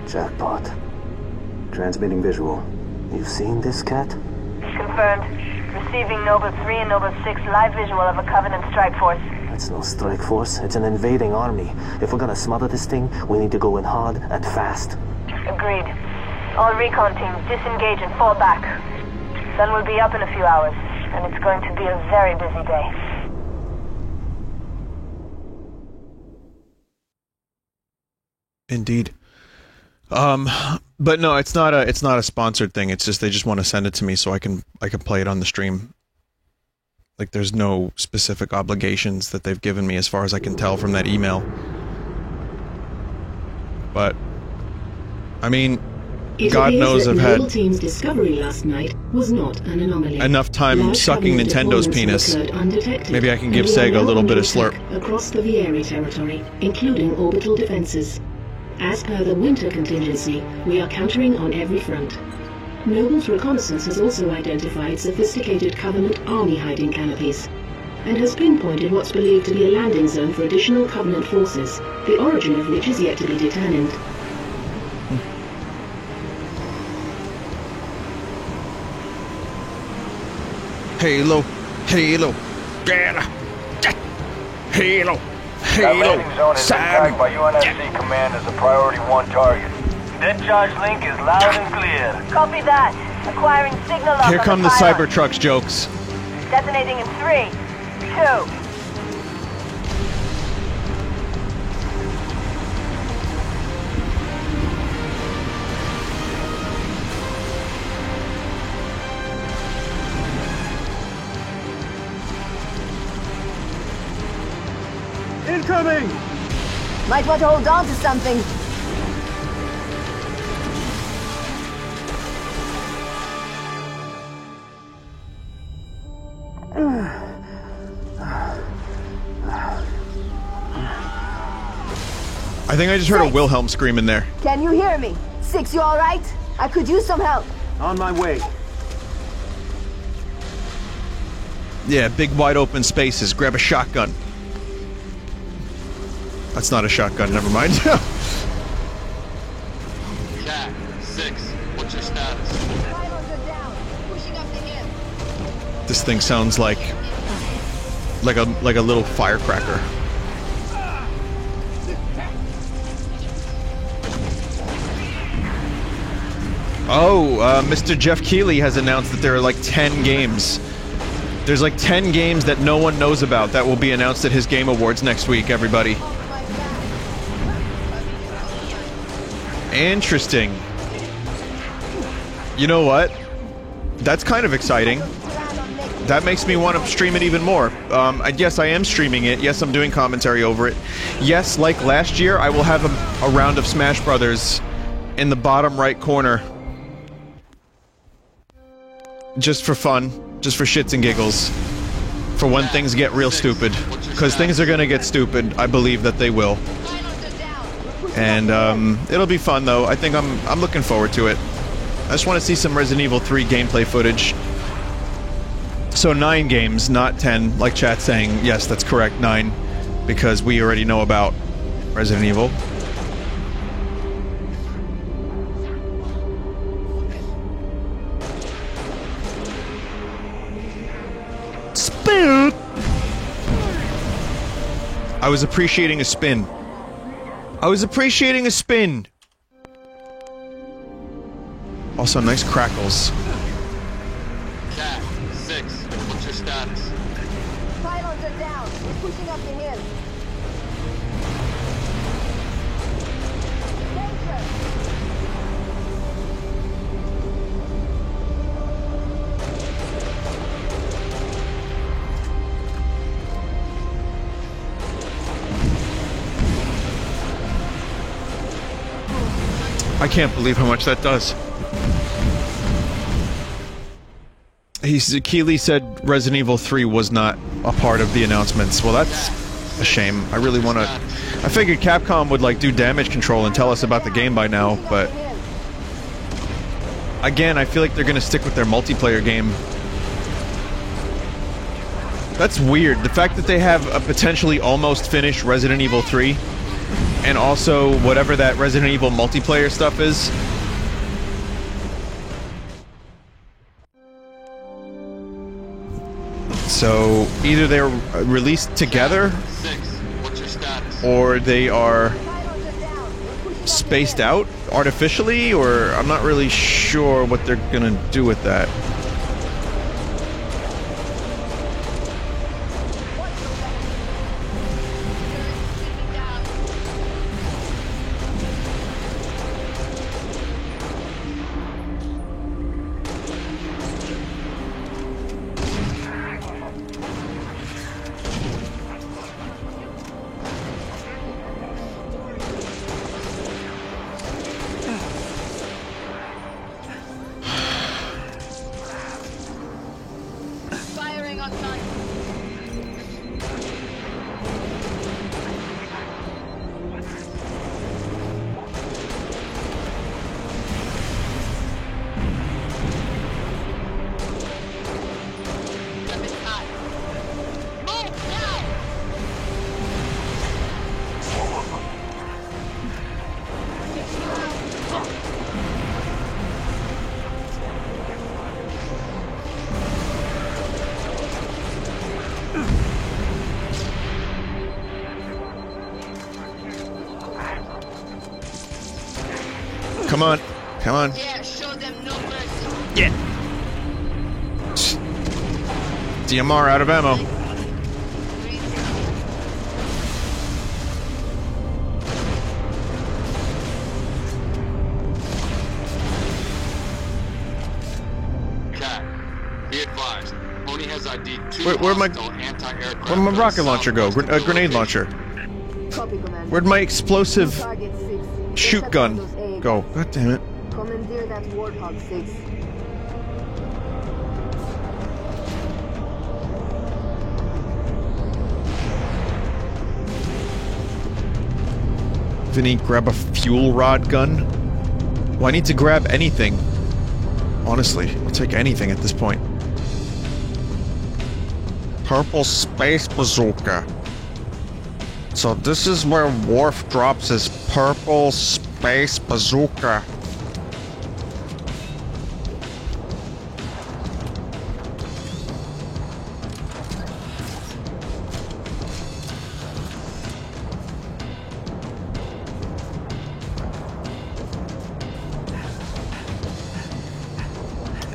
Jackpot. Transmitting visual. You've seen this, Cat? Confirmed. Receiving Nova 3 and Nova 6 live visual of a Covenant strike force. It's no strike force. It's an invading army. If we're gonna smother this thing, we need to go in hard and fast. Agreed. All recon teams disengage and fall back. Sun will be up in a few hours, and it's going to be a very busy day. Indeed. But no, it's not a sponsored thing. It's just they just want to send it to me so I can play it on the stream. Like there's no specific obligations that they've given me as far as I can tell from that email. But I mean, God knows I've had Team's discovery last night was not an anomaly. enough time sucking Nintendo's penis. Maybe I can give Sega a little bit of slurp. Across the Vieri territory, including orbital defenses. As per the winter contingency, we are countering on every front. Noble's reconnaissance has also identified sophisticated Covenant army hiding canopies, and has pinpointed what's believed to be a landing zone for additional Covenant forces, the origin of which is yet to be determined. Halo, Halo, get Halo, That landing zone is tagged by UNSC Command as a priority 1 target. Dead charge link is loud and clear. Copy that. Acquiring signal up. Here come the Cybertrucks jokes. Detonating in 3, 2. Incoming! Might want to hold on to something. I think I just heard a Wilhelm scream in there. Can you hear me? 6, you alright? I could use some help. On my way. Yeah, big wide open spaces. Grab a shotgun. That's not a shotgun, never mind. Cat, 6, what's your status? This thing sounds like a little firecracker. Oh, Mr. Jeff Keighley has announced that there are like 10 games. There's like 10 games that no one knows about that will be announced at his Game Awards next week, everybody. Interesting. You know what? That's kind of exciting. That makes me want to stream it even more. Yes, I am streaming it. Yes, I'm doing commentary over it. Yes, like last year, I will have a round of Smash Brothers in the bottom right corner. Just for fun. Just for shits and giggles. For when things get real stupid. Because things are gonna get stupid. I believe that they will. And, it'll be fun, though. I think I'm looking forward to it. I just want to see some Resident Evil 3 gameplay footage. So 9 games, not 10, like chat's saying. Yes, that's correct, 9. Because we already know about Resident Evil. Spin! I was appreciating a spin. I was appreciating a spin. Also, nice crackles. Cat, 6, what's your status? Pylons are down. We're pushing up the hill. I can't believe how much that does. Keighley said Resident Evil 3 was not a part of the announcements. Well, that's a shame. I really want to... I figured Capcom would, like, do damage control and tell us about the game by now, but... Again, I feel like they're gonna stick with their multiplayer game. That's weird. The fact that they have a potentially almost finished Resident Evil 3, and also whatever that Resident Evil multiplayer stuff is... So, either they're released together, or they are spaced out artificially, or I'm not really sure what they're gonna do with that. Come on. Come on. Yeah, show them no mercy. Yeah. DMR out of ammo. Be advised, Pony has ID 2 Where'd my anti-aircraft. where'd my rocket launcher go? A grenade launcher. Copy, Commander. Where'd my explosive Target 6. shoot gun go? God damn it. Commandeer that Warthog 6. Vinny, grab a fuel rod gun? Well, I need to grab anything. Honestly, I'll take anything at this point. Purple space bazooka. So this is where Worf drops his purple space bazooka.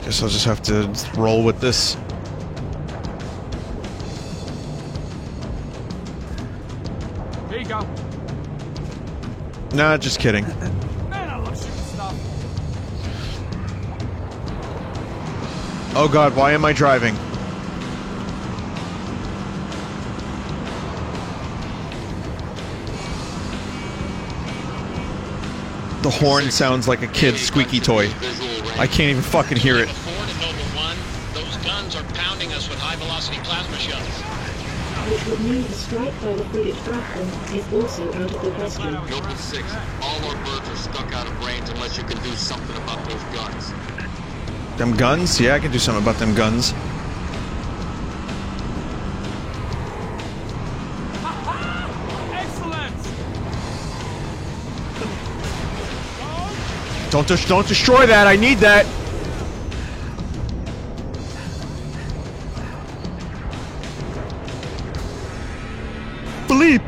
Guess I'll just have to roll with this. Here you go. Nah, just kidding. Man, I love shooting stuff. Oh god, why am I driving? The horn sounds like a kid's squeaky toy. I can't even fucking hear it. Ford and Noble 1, those guns are pounding us with high-velocity plasma shells. Which would mean a strike by the frigate Dracon is also out of the question. Noble 6, all our birds are stuck out of range unless you can do something about those guns. Them guns? Yeah, I can do something about them guns. Excellent. Don't destroy that. I need that. Bleep.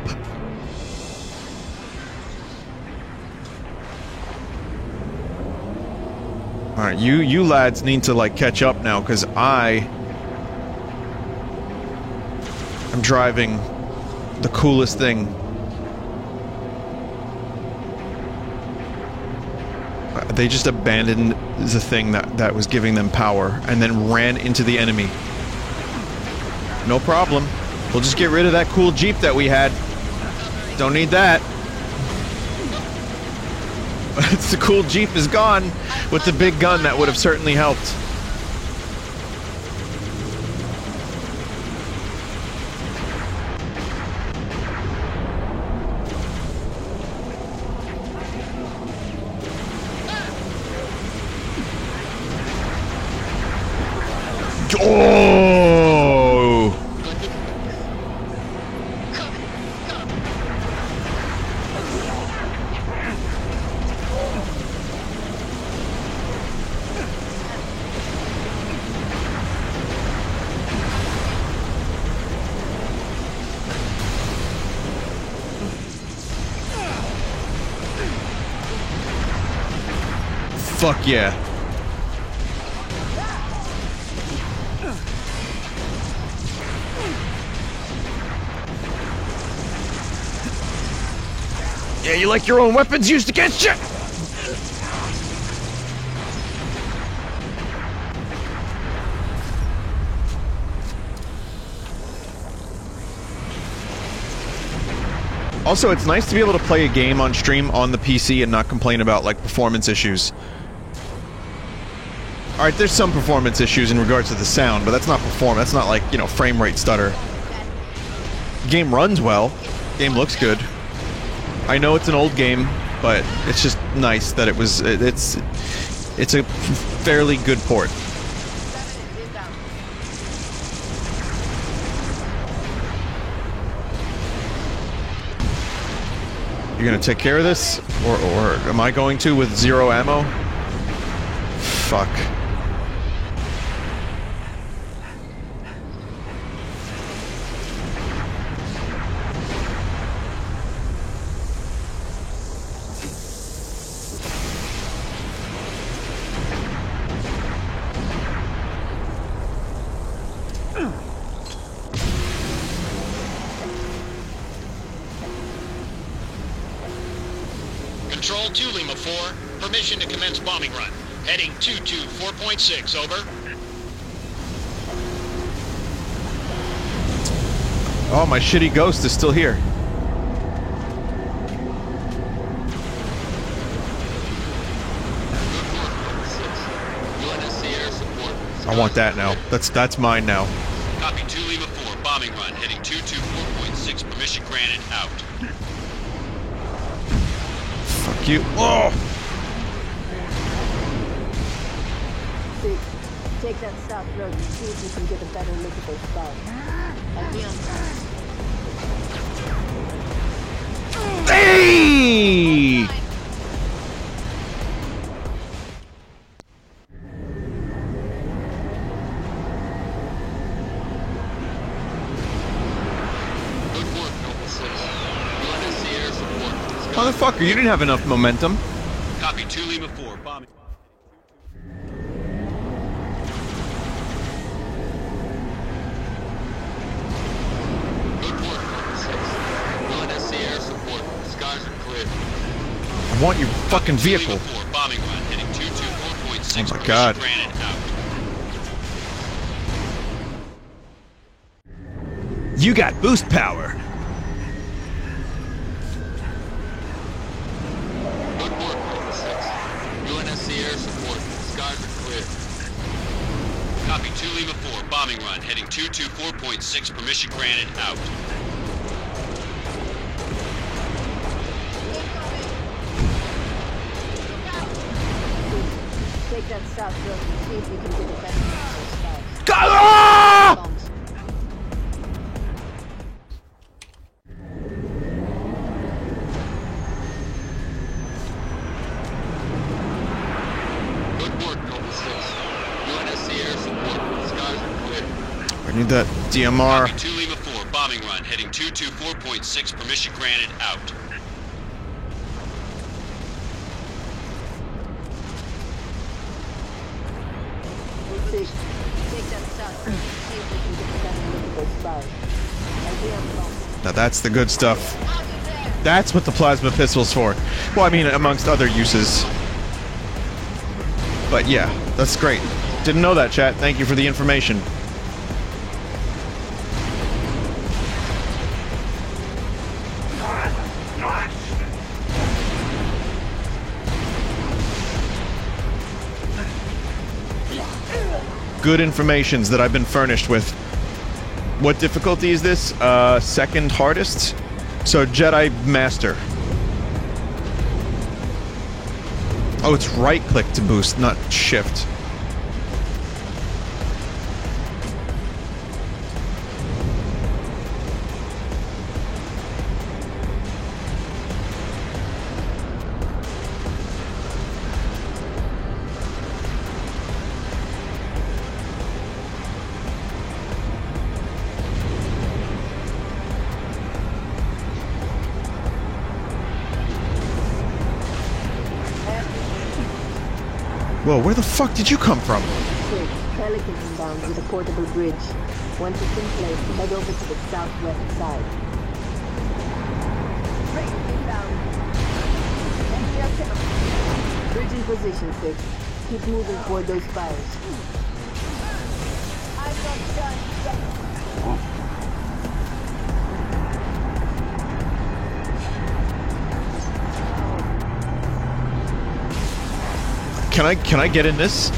All right, you lads need to like catch up now because I'm driving the coolest thing. They just abandoned the thing that was giving them power and then ran into the enemy. No problem. We'll just get rid of that cool Jeep that we had. Don't need that. The cool Jeep is gone with the big gun that would have certainly helped. Oh! Fuck yeah. Yeah, you like your own weapons used against you? Also, it's nice to be able to play a game on stream on the PC and not complain about, like, performance issues. Alright, there's some performance issues in regards to the sound, but that's not that's not like, you know, frame rate stutter. Game runs well. Game looks good. I know it's an old game, but it's just nice that it's a fairly good port. You're gonna take care of this? Or am I going to with 0 ammo? Fuck. Control to Lima 4. Permission to commence bombing run. Heading 224.6, over. Oh, my shitty ghost is still here. I want that now. That's mine now. Copy 2 Lima 4, bombing run, heading 224.6, permission granted, out. Fuck you. Oh! Take that south road and see if you can get a better look at those stars. I'll be on time. Hey! Motherfucker, you didn't have enough momentum. Copy 2 Lima 4, bombing. Good work, Delta 6. UNSC air support. Skies are clear. I want your fucking vehicle. Lima 4, bombing run, heading 224.6, Oh my God. permission granted, out. You got boost power. Copy 2 Lima 4, bombing run, heading 224.6, permission granted, out. Take that south road and see if you can get a better look at those stars. I need that DMR. Copy 2 Lima 4, bombing run, heading 224.6, permission granted, out. Take that south road and see if you can get a better look at those stars. I'll be on time. Now that's the good stuff. That's what the plasma pistol's for. Well, I mean, amongst other uses. But yeah, that's great. Didn't know that, chat. Thank you for the information. Good informations that I've been furnished with. What difficulty is this? Second hardest? So Jedi Master. Oh, it's right click to boost, not shift. Whoa, where the fuck did you come from? Pelican inbound with a portable bridge. Once it's in place, head over to the southwest side. Bridge inbound. Bridge in position, 6. Keep moving toward those fires. I'm not done yet. Can I get in this?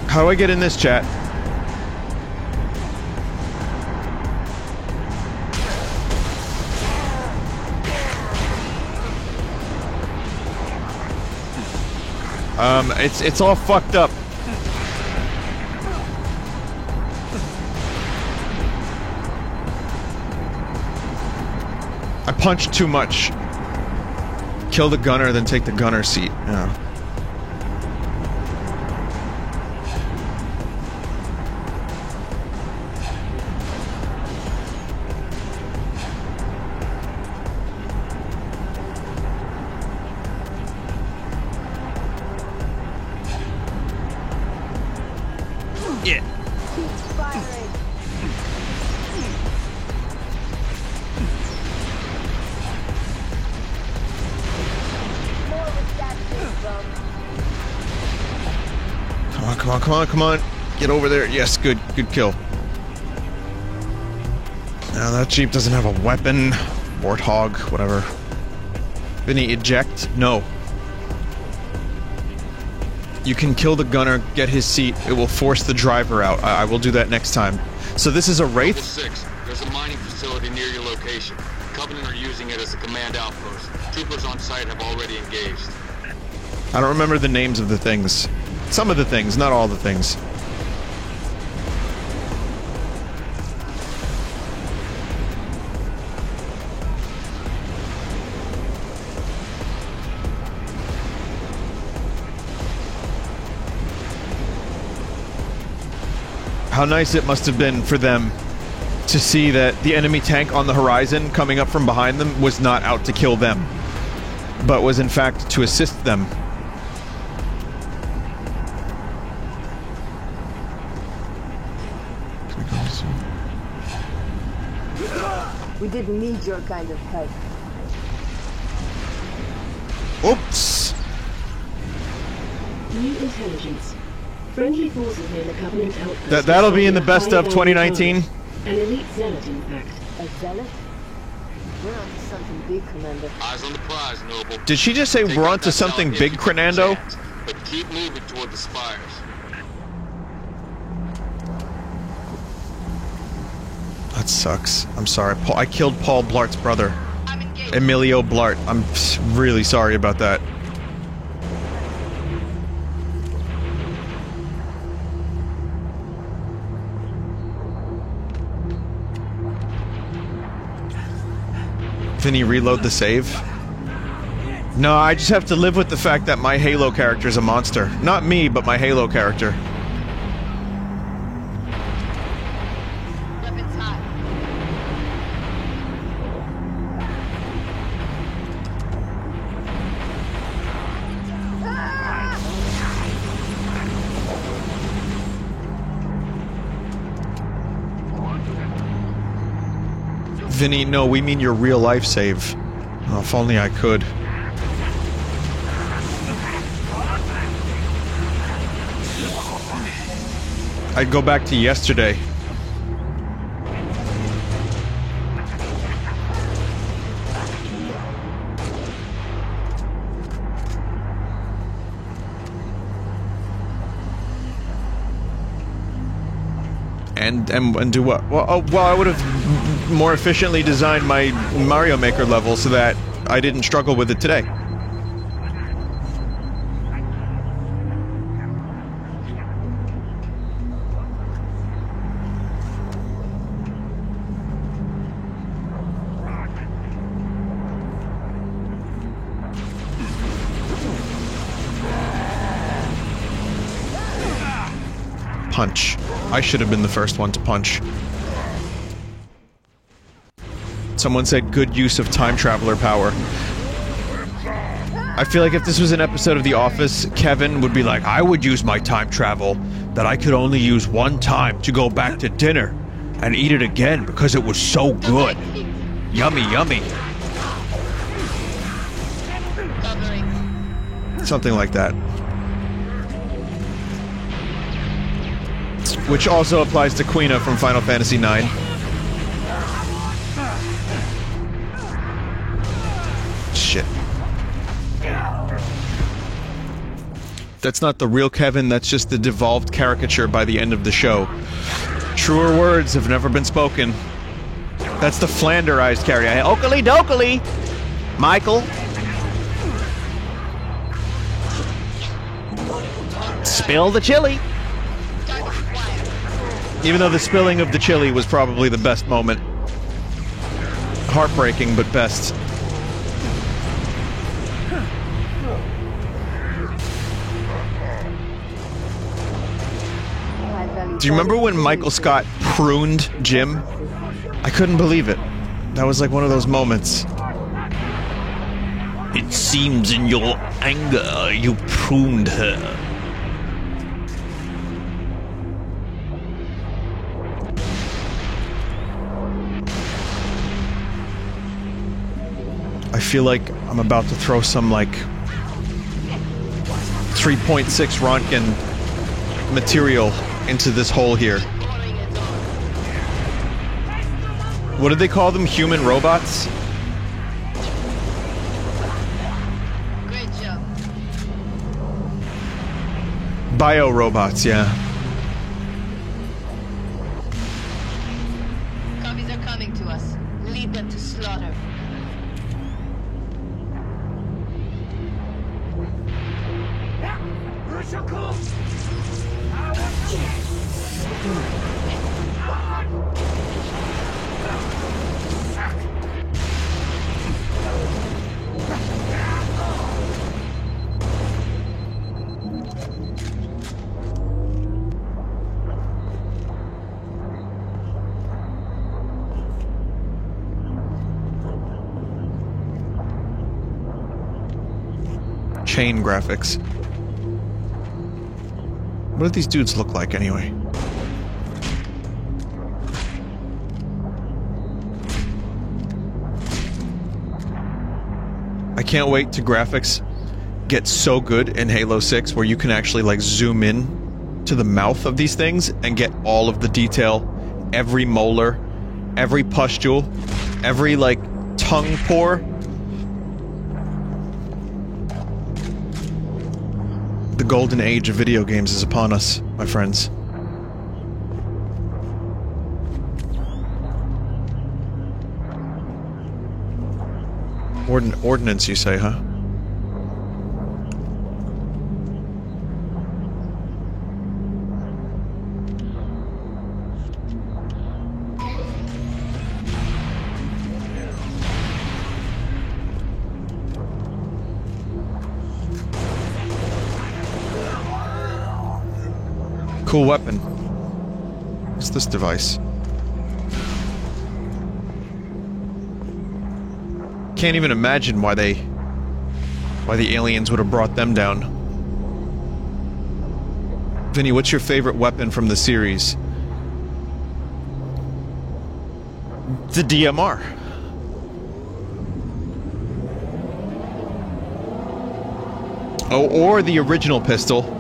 How do I get in this, chat? It's all fucked up. I punched too much. Kill the gunner, then take the gunner seat. Yeah. come on, come on. Get over there. Yes, good kill. Now that Jeep doesn't have a weapon. Warthog, whatever. Vinny, eject? No. You can kill the gunner, get his seat. It will force the driver out. I will do that next time. So this is a Wraith? Level 6. There's a mining facility near your location. Covenant are using it as a command outpost. Troopers on site have already engaged. I don't remember the names of the things. Some of the things, not all the things. How nice it must have been for them to see that the enemy tank on the horizon coming up from behind them was not out to kill them, but was in fact to assist them. We didn't need your kind of help. Oops! New intelligence. Friendly forces near the Covenant outpost. That'll be in the best of 2019. An elite zealot, in fact. A zealot? We're on to something big, Commander. Eyes on the prize, Noble. Did she just say we're on to something big, Crenando? But keep moving toward the spires. That sucks. I'm sorry. I killed Paul Blart's brother. Emilio Blart. I'm really sorry about that. Vinny, reload the save? No, I just have to live with the fact that my Halo character is a monster. Not me, but my Halo character. Weapons high. Vinny, no, we mean your real life save. Oh, if only I could. I'd go back to yesterday. And do what? Well, I would have more efficiently designed my Mario Maker level so that I didn't struggle with it today. Punch. I should have been the first one to punch. Someone said good use of time traveler power. I feel like if this was an episode of The Office, Kevin would be like, I would use my time travel that I could only use one time to go back to dinner and eat it again because it was so good. Yummy, yummy. Something like that. Which also applies to Quina from Final Fantasy IX. Shit. That's not the real Kevin, that's just the devolved caricature by the end of the show. Truer words have never been spoken. That's the Flanderized character. Oakley dokley! Michael. Spill the chili! Even though the spilling of the chili was probably the best moment. Heartbreaking, but best. Do you remember when Michael Scott pruned Jim? I couldn't believe it. That was like one of those moments. It seems in your anger you pruned her. I feel like I'm about to throw some, like, 3.6 Rontgen material into this hole here. What do they call them? Human robots? Great job. Bio-robots, yeah. Copies are coming to us. Lead them to slaughter. Chain graphics. What do these dudes look like anyway? I can't wait to graphics get so good in Halo 6 where you can actually like zoom in to the mouth of these things and get all of the detail, every molar, every pustule, every like tongue pore. The golden age of video games is upon us, my friends. Ordnance, you say, huh? Cool weapon. What's this device? Can't even imagine why the aliens would have brought them down. Vinny, what's your favorite weapon from the series? The DMR. Oh, or the original pistol.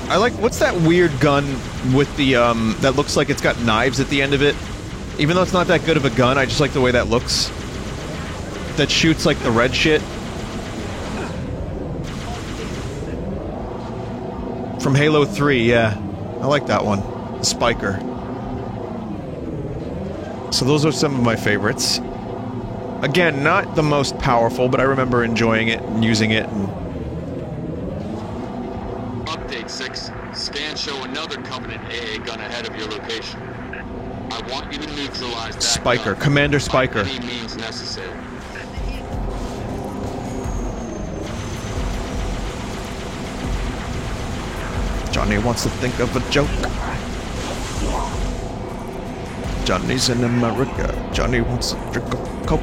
I like, what's that weird gun with the, that looks like it's got knives at the end of it? Even though it's not that good of a gun, I just like the way that looks. That shoots like the red shit. From Halo 3, yeah. I like that one. The Spiker. So those are some of my favorites. Again, not the most powerful, but I remember enjoying it and using it and... Update 6. Scans show another Covenant AA gun ahead of your location. I want you to neutralize that Spiker. gun Commander Spiker. by any means necessary. Johnny wants to think of a joke. Johnny's in America. Johnny wants to drink a Coke.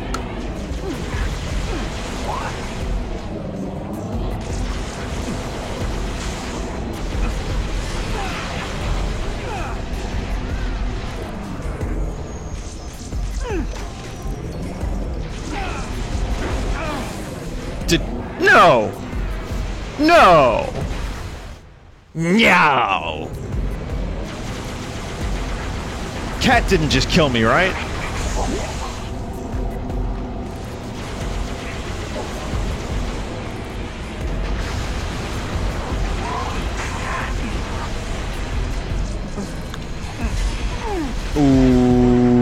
No! No! No! Cat didn't just kill me, right? Ooh.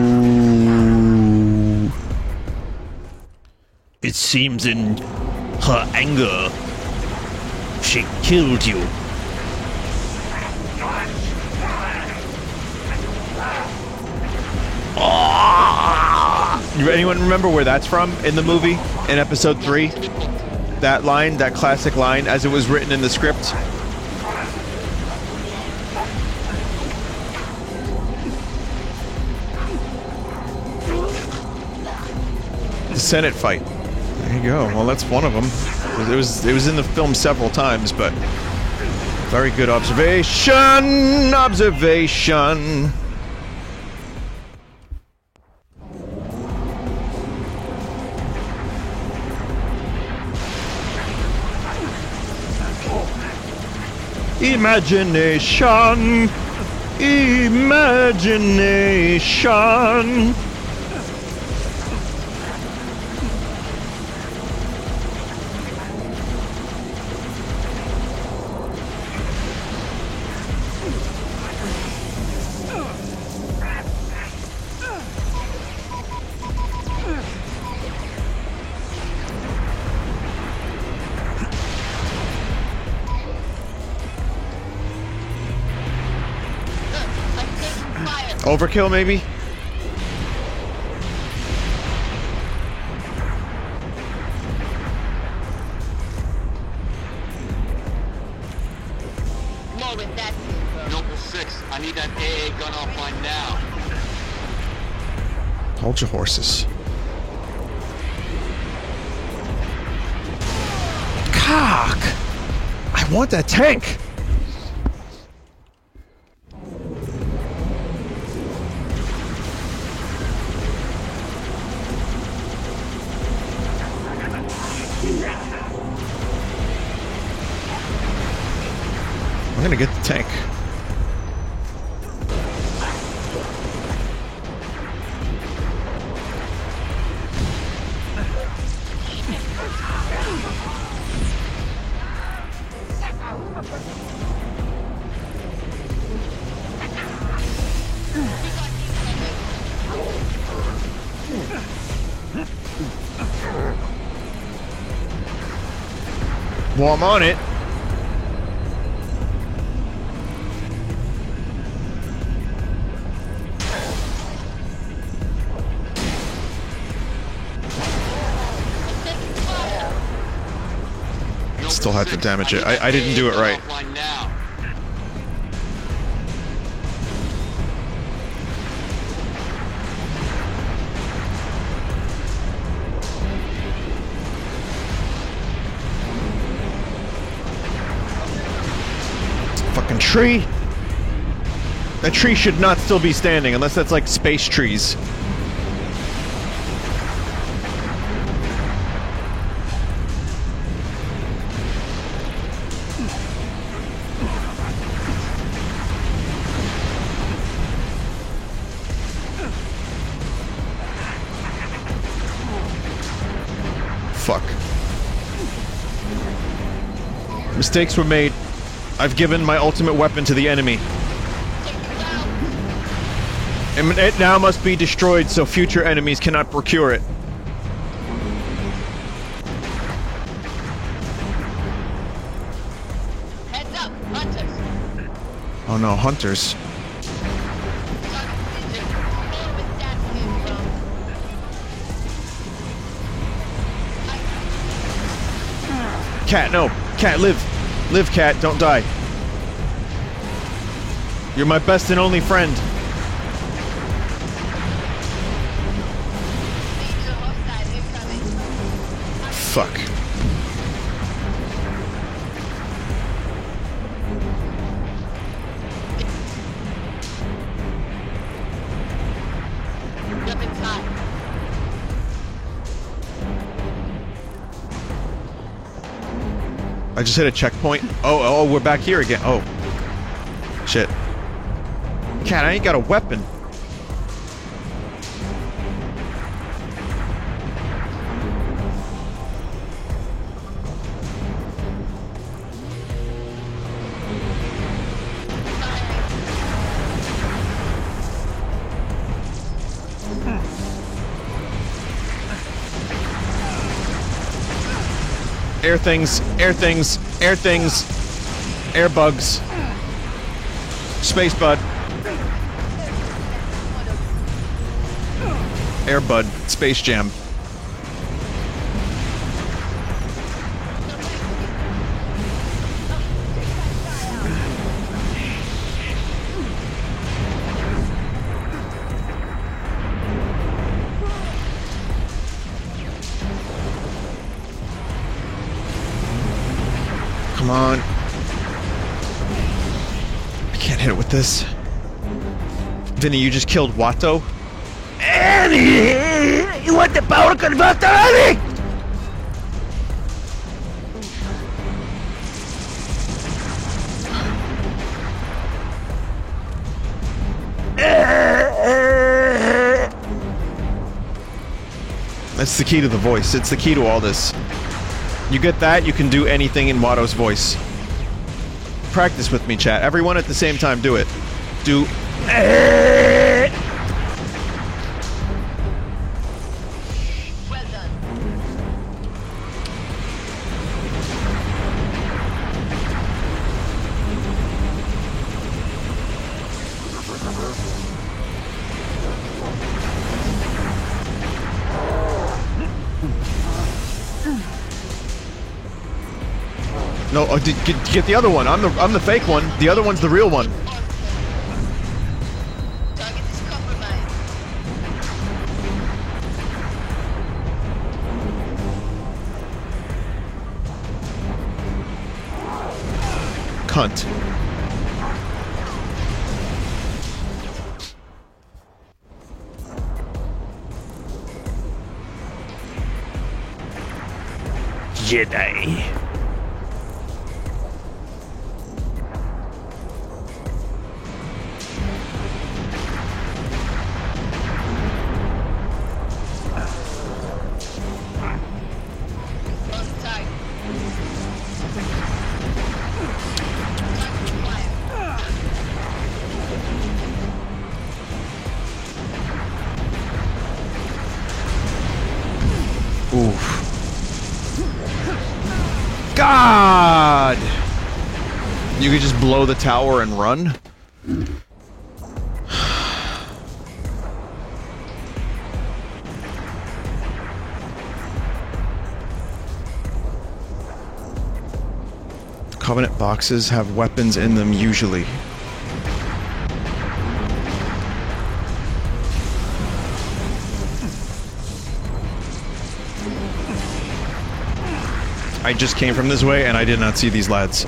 It seems in her anger, she killed you. Anyone remember where that's from in the movie? In episode 3? That line, that classic line, as it was written in the script? The Senate fight. There you go. Well, that's one of them. It was in the film several times, but very good observation. Observation. Imagination. Imagination. Overkill, maybe? Morgan, that's it, bro. Noble 6, I need that AA gun offline now. Hold your horses. Cock! I want that tank! I'm gonna get the tank. Well, I'm on it. Still had to damage it. I didn't do it right. Fucking tree! That tree should not still be standing unless that's like space trees. Fuck. Mistakes were made. I've given my ultimate weapon to the enemy. And it now must be destroyed so future enemies cannot procure it. Heads up, hunters. Oh no, hunters. Cat, no. Cat, live. Live, Cat. Don't die. You're my best and only friend. Fuck. Jump inside. I just hit a checkpoint. Oh, we're back here again. Oh. Shit. Cat, I ain't got a weapon. Air things, air things, air things, air bugs. Space bud. Air bud, Space Jam. Come on. I can't hit it with this. Vinny, you just killed Watto? Annie! You want the power converter, Annie? That's the key to the voice. It's the key to all this. You get that, you can do anything in Watto's voice. Practice with me, chat. Everyone at the same time, do it. Do... Well done. No, get the other one. I'm the fake one. The other one's the real one. Target is compromised. Cunt. Jedi. On target. Oof. God! You could just blow the tower and run? Covenant boxes have weapons in them usually. I just came from this way and I did not see these lads.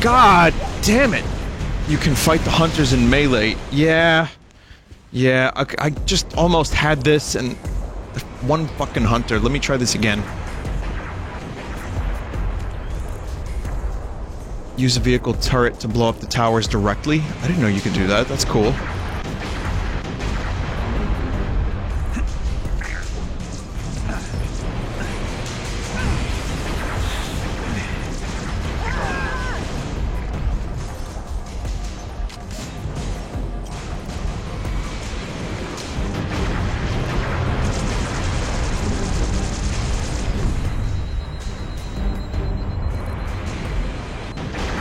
God damn it! You can fight the hunters in melee. Yeah. Yeah, I just almost had this and... one fucking hunter. Let me try this again. Use a vehicle turret to blow up the towers directly? I didn't know you could do that. That's cool.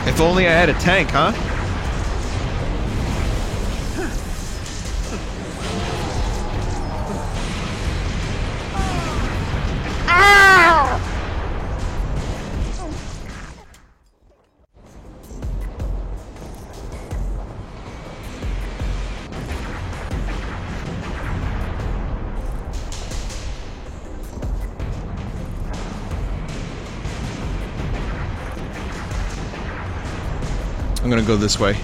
If only I had a tank, huh? I'm gonna go this way.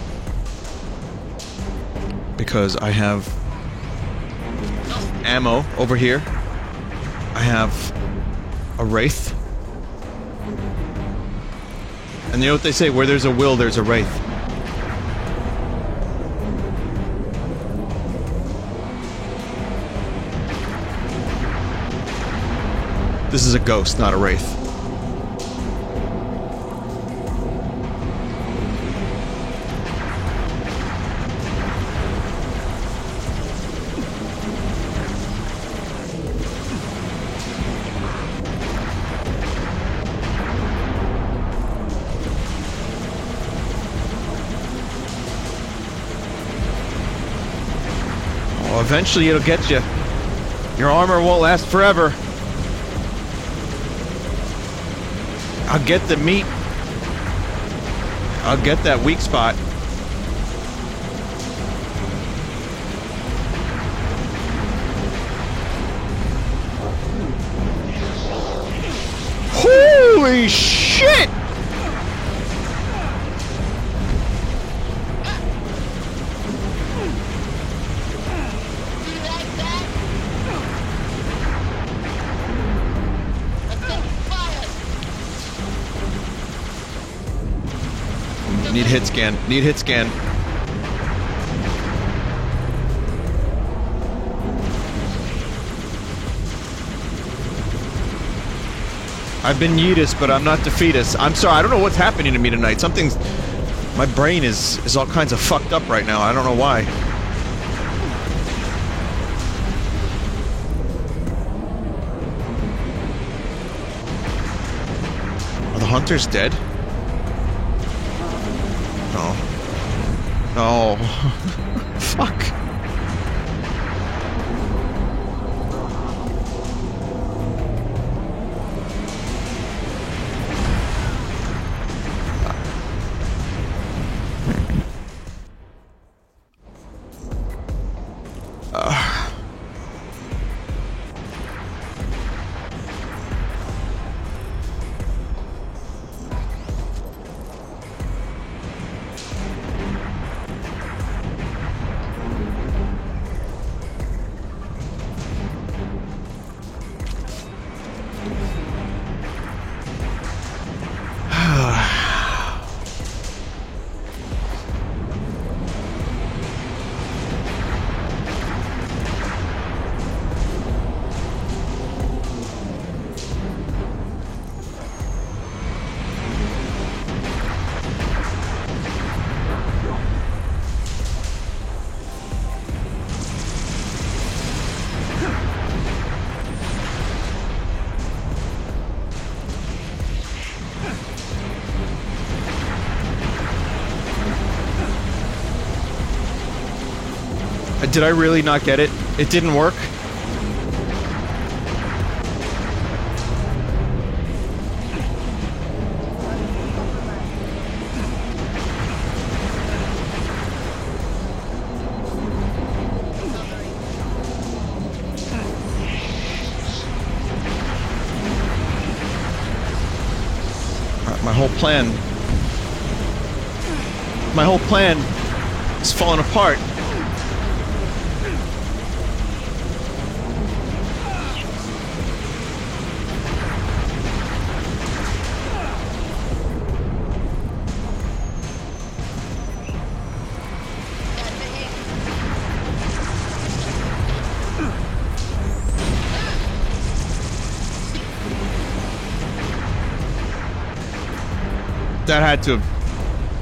Because I have ammo over here. I have a wraith. And you know what they say, where there's a will, there's a wraith. This is a ghost, not a wraith. Eventually it'll get you. Your armor won't last forever. I'll get the meat. I'll get that weak spot. Holy shit! Need hit scan. Need hit scan. I've been Yeetus, but I'm not Defeatus. I'm sorry, I don't know what's happening to me tonight. Something's... My brain is all kinds of fucked up right now. I don't know why. Are the hunters dead? No. No. Fuck. Did I really not get it? It didn't work? My whole plan is falling apart.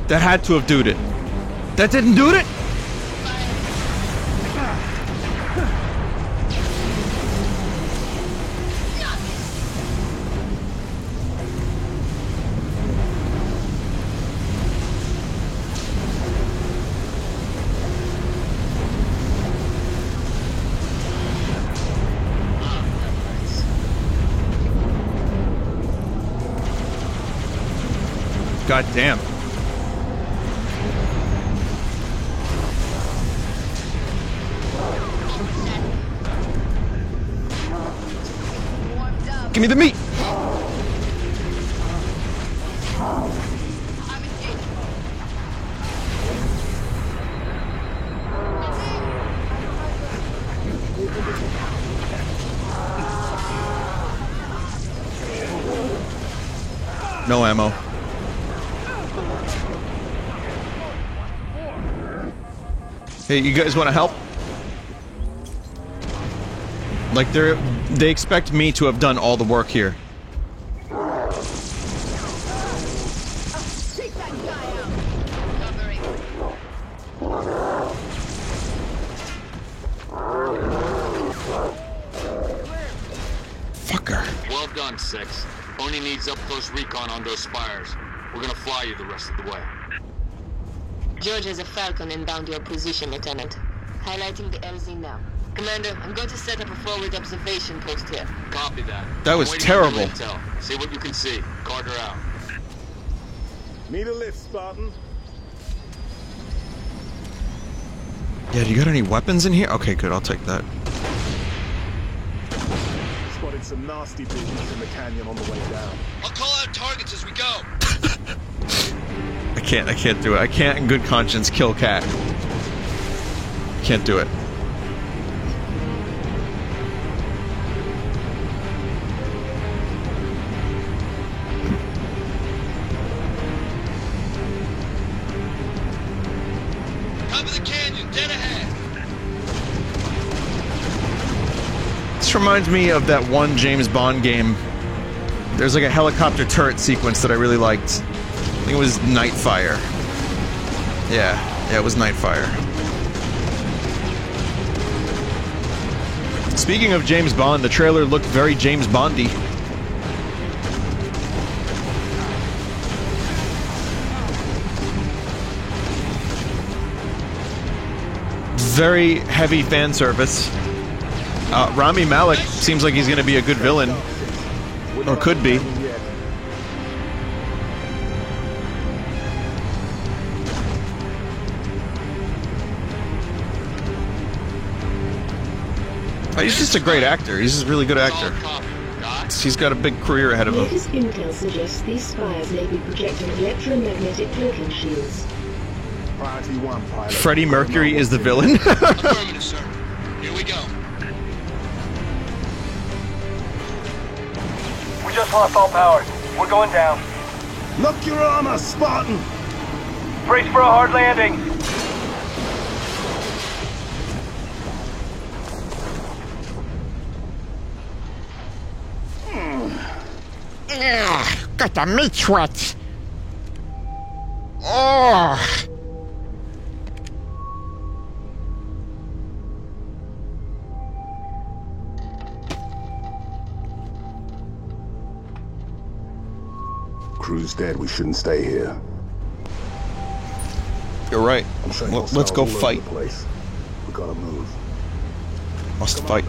That had to have doed it. That didn't do it? God damn. Give me the meat. No ammo. Hey, you guys want to help? Like, they expect me to have done all the work here. Take that guy out. Covering. Fucker. Well done, 6. Only needs up-close recon on those spires. We're gonna fly you the rest of the way. George has a Falcon inbound your position, Lieutenant. Highlighting the LZ now. Commander, I'm going to set up a forward observation post here. Copy that. That was terrible. Intel. See what you can see. Carter out. Need a lift, Spartan? Yeah, do you got any weapons in here? Okay, good, I'll take that. Spotted some nasty business in the canyon on the way down. I'll call out targets as we go. I can't do it. I can't in good conscience kill Cat. Can't do it. reminds me of that one James Bond game. There's like a helicopter turret sequence that I really liked. I think it was Nightfire. Yeah, it was Nightfire. Speaking of James Bond, the trailer looked very James Bondy. Very heavy fan service. Rami Malek seems like he's going to be a good villain. Or could be. He's just a great actor. He's just a really good actor. He's got a big career ahead of him. Latest intel suggests these spires may be projecting electromagnetic cloaking shields. Freddie Mercury is the villain. Affirmative, sir. Here we go. We just lost all power. We're going down. Lock your armor, Spartan! Brace for a hard landing. Got the meat sweats. Oh. Crew's dead. We shouldn't stay here. You're right. Let's go fight. We gotta move. Must fight.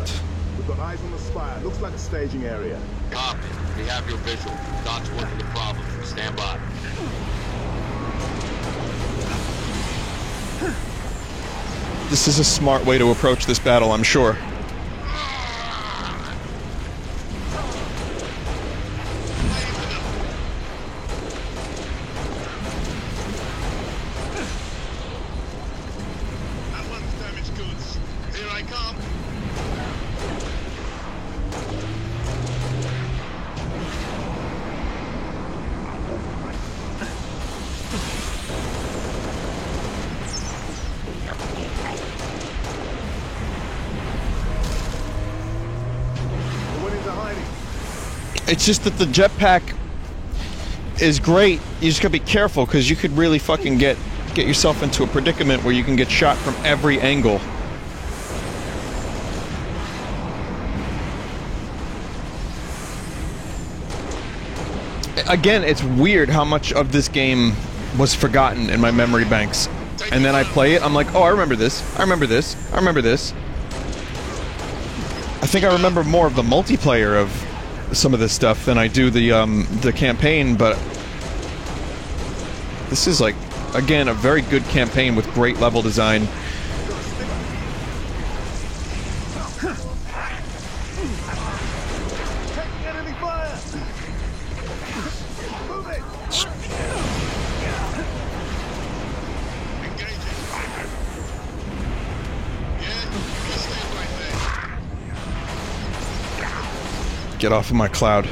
We've got eyes on the spire. Looks like a staging area. Copy. We have your visual. Doc's working the problem. Stand by. This is a smart way to approach this battle, I'm sure. It's just that the jetpack is great. You just gotta be careful because you could really fucking get yourself into a predicament where you can get shot from every angle. Again, it's weird how much of this game was forgotten in my memory banks. And then I play it, I'm like, oh, I remember this, I remember this, I remember this. I think I remember more of the multiplayer of some of this stuff than I do the campaign, but this is like, again, a very good campaign with great level design. Get off of my cloud.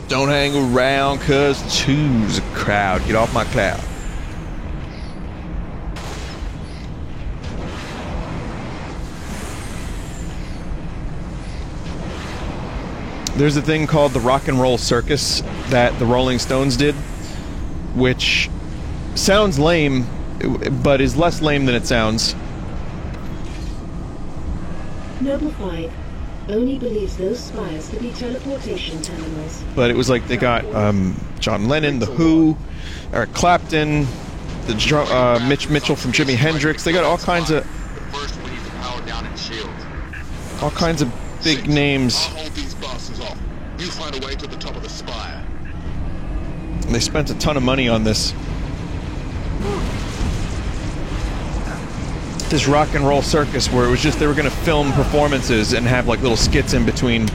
Don't hang around, cause two's a crowd. Get off my cloud. There's a thing called the Rock and Roll Circus that the Rolling Stones did, which sounds lame, but is less lame than it sounds. Noble 5 only believes those spires to be teleportation terminals. But it was like they got John Lennon, The Who, Eric Clapton, the Mitch Mitchell from Jimi Hendrix. They got all kinds of all kinds of big names. You find a way to the top of the spire. They spent a ton of money on this. This Rock and Roll Circus, where it was just they were going to film performances and have like little skits in between.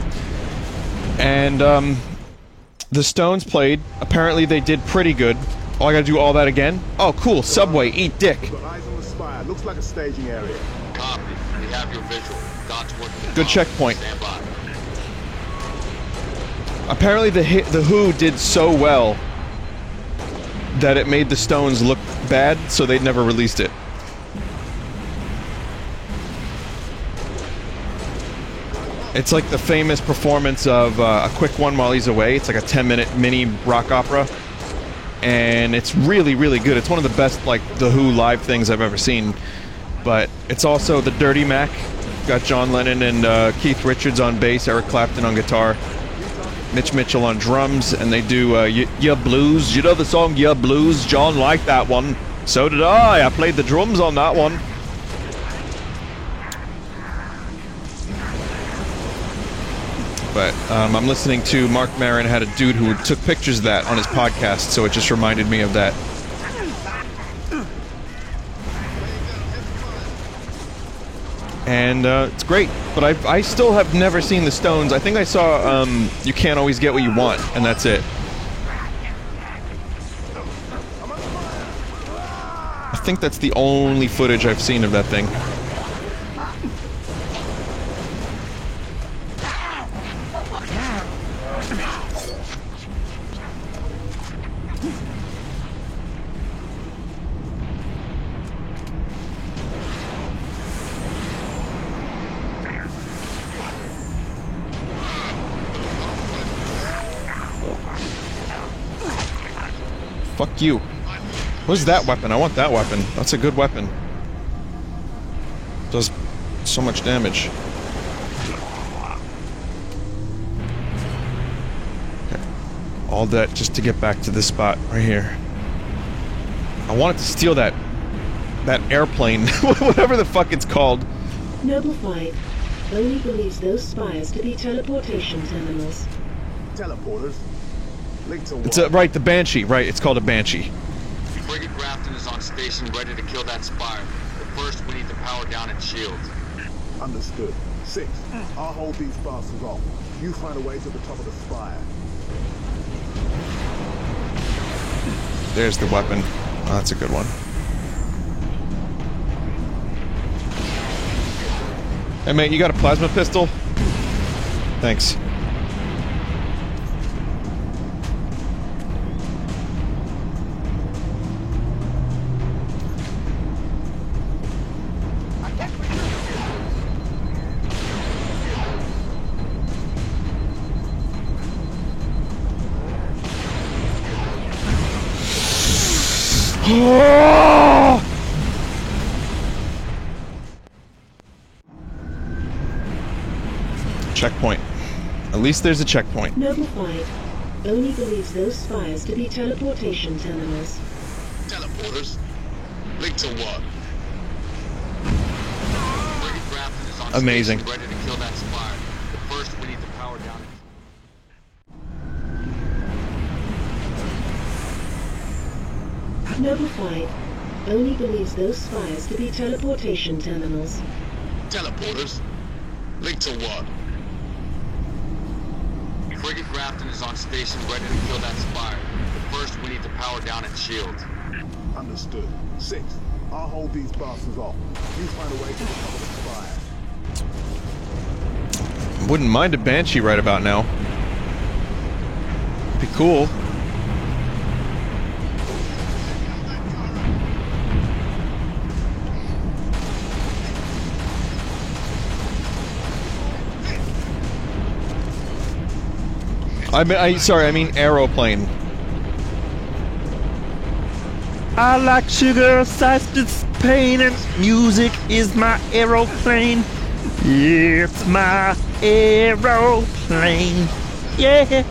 And the Stones played. Apparently they did pretty good. Oh, I got to do all that again? Oh, cool. Subway, eat dick. We've got eyes on the spire. Looks like a staging area. Copy. We have your visual. God's working. Good checkpoint. Stand by. Apparently the Who did so well that it made the Stones look bad, so they'd never released it. It's like the famous performance of A Quick One While He's Away. It's like a 10-minute mini rock opera. And it's really, really good. It's one of the best, like, The Who live things I've ever seen. But it's also the Dirty Mac. Got John Lennon and Keith Richards on bass, Eric Clapton on guitar, Mitch Mitchell on drums, and they do Yeah Blues. You know the song Yeah Blues? John liked that one. So did I. I played the drums on that one. But I'm listening to Mark Maron had a dude who took pictures of that on his podcast, so it just reminded me of that. And it's great, but I still have never seen the Stones. I think I saw You Can't Always Get What You Want, and that's it. I think that's the only footage I've seen of that thing. Fuck you. What's that weapon? I want that weapon. That's a good weapon. Does so much damage. Okay. All that just to get back to this spot right here. I wanted to steal that airplane, whatever the fuck it's called. Noble 5 only believes those spires to be teleportation terminals. Teleporters? It's right, the Banshee. Right, it's called a Banshee. Frigate Grafton is on station, ready to kill that spire. But first, we need to power down its shield. Understood. 6. I'll hold these bastards off. You find a way to the top of the spire. There's the weapon. Oh, that's a good one. Hey, mate, you got a plasma pistol? Thanks. Checkpoint. At least there's a checkpoint. Noble 5 only believes those spires to be teleportation terminals. Teleporters? Link to what? Frigate Grafton is on Amazing. station, ready to kill that spire. But first, we need to power down its... Noble 5 only believes those spires to be teleportation terminals. Teleporters? Link to what? Frigate Grafton is on station, ready to kill that spire. But first, we need to power down its shield. Understood. 6. I'll hold these bastards off. You find a way to the top of the spire. Wouldn't mind a Banshee right about now. Be cool. I mean aeroplane. I like sugar, substance, pain, and music is my aeroplane. It's my aeroplane. Yeah.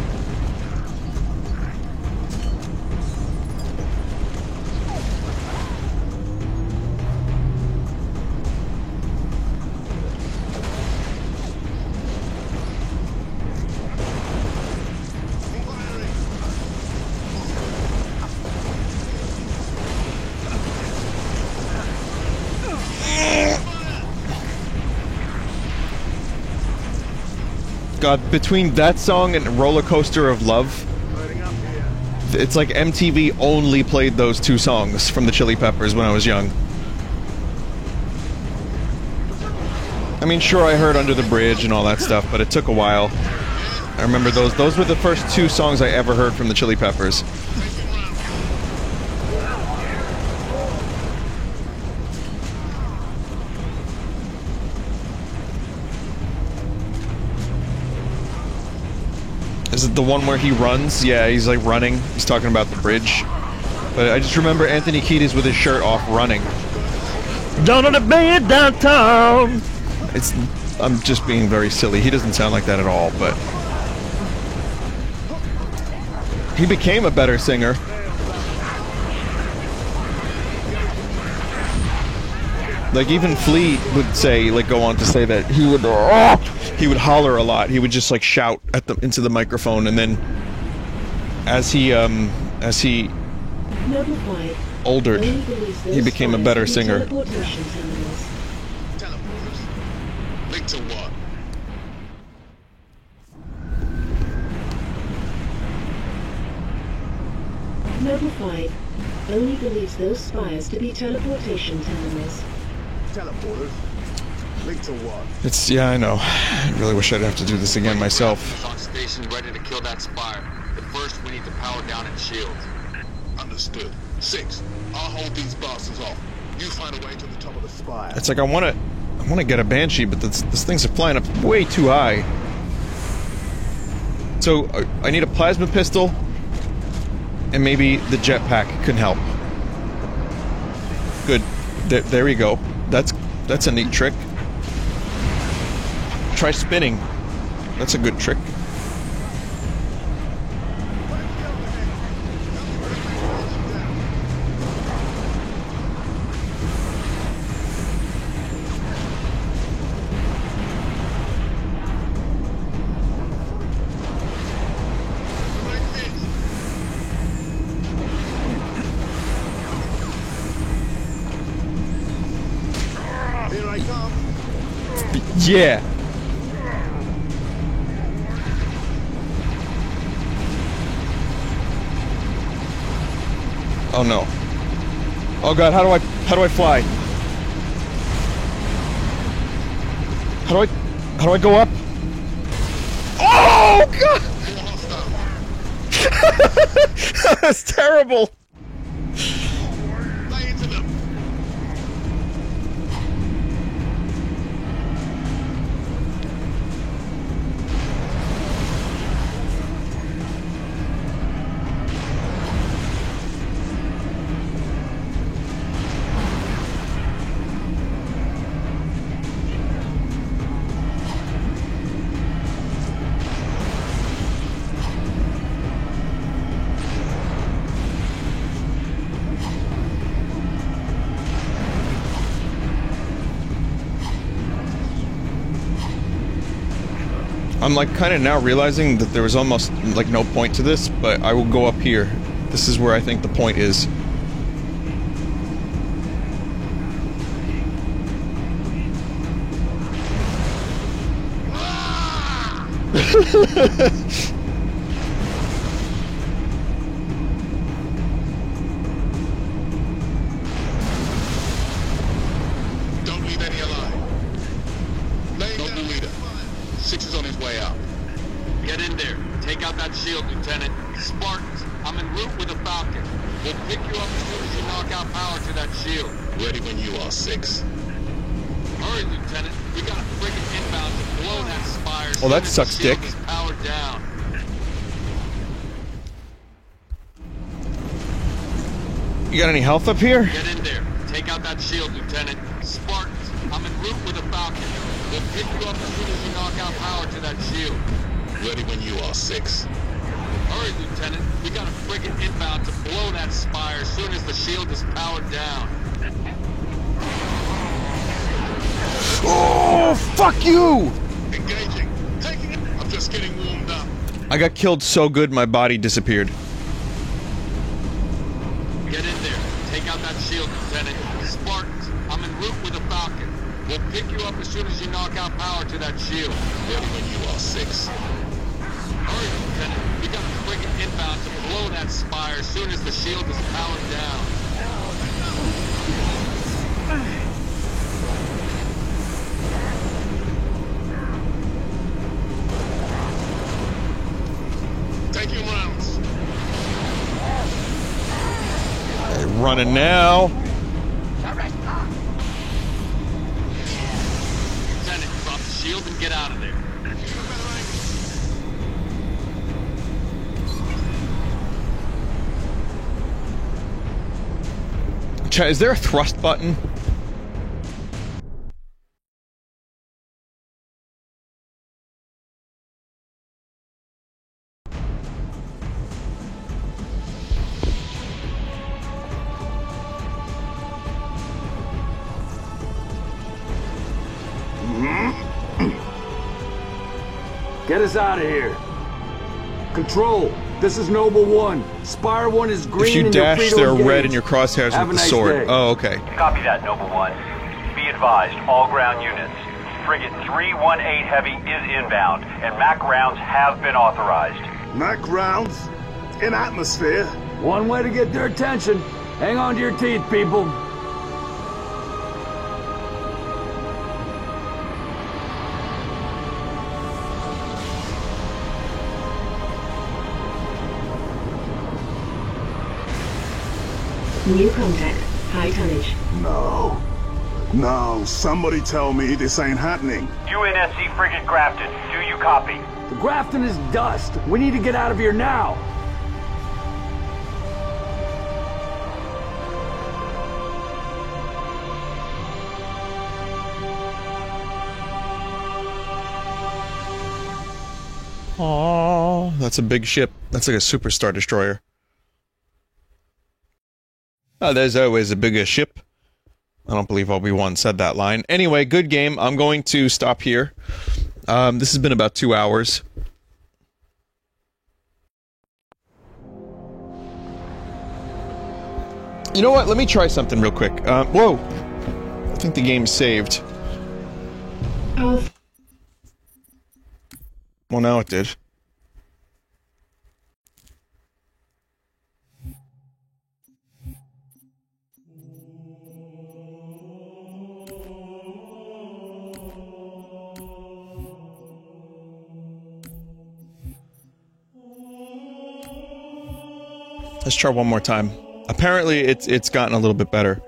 God, between that song and Roller Coaster of Love, it's like MTV only played those two songs from the Chili Peppers when I was young. I mean, sure, I heard Under the Bridge and all that stuff, but it took a while. I remember those. Those were the first 2 songs I ever heard from the Chili Peppers. Is it the one where he runs? Yeah, he's like running. He's talking about the bridge. But I just remember Anthony Kiedis with his shirt off running. Down on the bed downtown! I'm just being very silly. He doesn't sound like that at all, but... he became a better singer. Like, even Flea would say, like, go on to say that he would holler a lot. He would just, like, shout at into the microphone, and then as he oldered, he became a better singer. Link to what? Noble 5 only believes those spires to be teleportation terminals. Teleporters? Link to what? It's, yeah, I know. I really wish I'd have to do this again myself. On station, ready to kill that spire. But first, we need to power down its shield. Understood. 6. I'll hold these bastards off. You find a way to the top of the spire. It's like I want to get a Banshee, but this thing's flying up way too high. So I need a plasma pistol, and maybe the jetpack can help. Good. There we go. That's a neat trick. Try spinning. That's a good trick. Yeah. Oh no. Oh god, how do I fly? How do I go up? Oh god! That's terrible. I'm like kind of now realizing that there was almost like no point to this, but I will go up here. This is where I think the point is. Don't leave any alive. Noble leader. 6 is on his way out. Get in there. Take out that shield, Lieutenant. Spartans, I'm en route with a Falcon. We'll pick you up as soon as you knock out power to that shield. Ready when you are, 6. Hurry, Lieutenant. We got a friggin' inbound to blow that spire. Well, that sucks, Dick. Powered down. You got any health up here? Get in there. Take out that shield, Lieutenant. Spartans, I'm en route with a Falcon. We'll pick you up as soon as you knock out power to that shield. Ready when you are, 6. Hurry, Lieutenant. We got a friggin' inbound to blow that spire as soon as the shield is powered down. Oh, fuck you! Engaging. Taking it. I'm just getting warmed up. I got killed so good my body disappeared. Get in there. Take out that shield, Lieutenant. Spartans, I'm en route with a Falcon. We'll pick you up as soon as you knock out power to that shield. Ready when you are, 6. Hurry, Lieutenant. We got a friggin' inbound to blow that spire as soon as the shield is powered down. Making rounds. They're running now. Lieutenant, drop the shield and get out of there. Is there a thrust button? Get us out of here. Control, this is Noble 1. Spire 1 is green. If you and you're dash, free to they're engage. red in your crosshairs Have with a the nice sword. day. Oh, okay. Copy that, Noble 1. Be advised, all ground units. Frigate 318 Heavy is inbound, and MAC rounds have been authorized. Mac rounds? In atmosphere? One way to get their attention. Hang on to your teeth, people. New contact. High tonnage. No. No, somebody tell me this ain't happening. UNSC Frigate Grafton, do you copy? The Grafton is dust. We need to get out of here now. Oh, that's a big ship. That's like a superstar destroyer. Oh, there's always a bigger ship. I don't believe Obi-Wan said that line. Anyway, good game. I'm going to stop here. This has been about 2 hours. You know what? Let me try something real quick. Whoa. I think the game's saved. Oh. Well, now it did. Let's try one more time. Apparently, it's gotten a little bit better.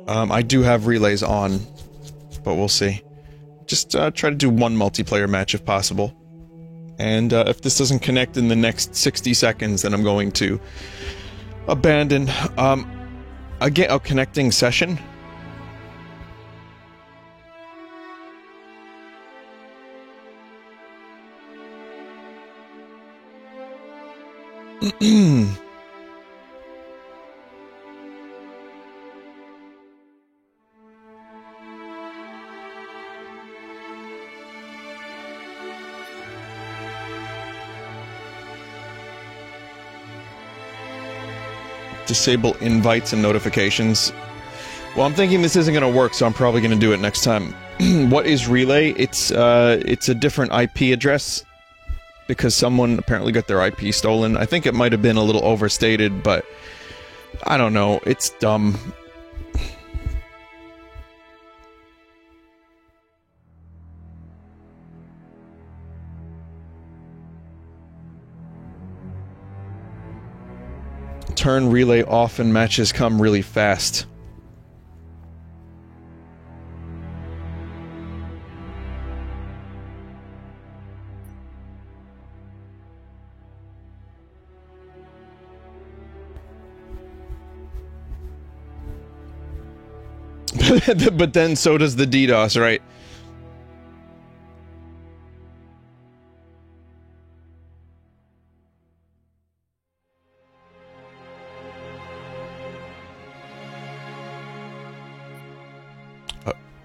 I do have relays on, but we'll see. Just try to do one multiplayer match if possible. And if this doesn't connect in the next 60 seconds, then I'm going to abandon. Again, a connecting session. Disable invites and notifications. Well, I'm thinking this isn't going to work, so I'm probably going to do it next time. What is relay? It's a different IP address because someone apparently got their IP stolen. I think it might have been a little overstated, but I don't know. It's dumb. Turn relay off and matches come really fast. But then so does the DDoS, right?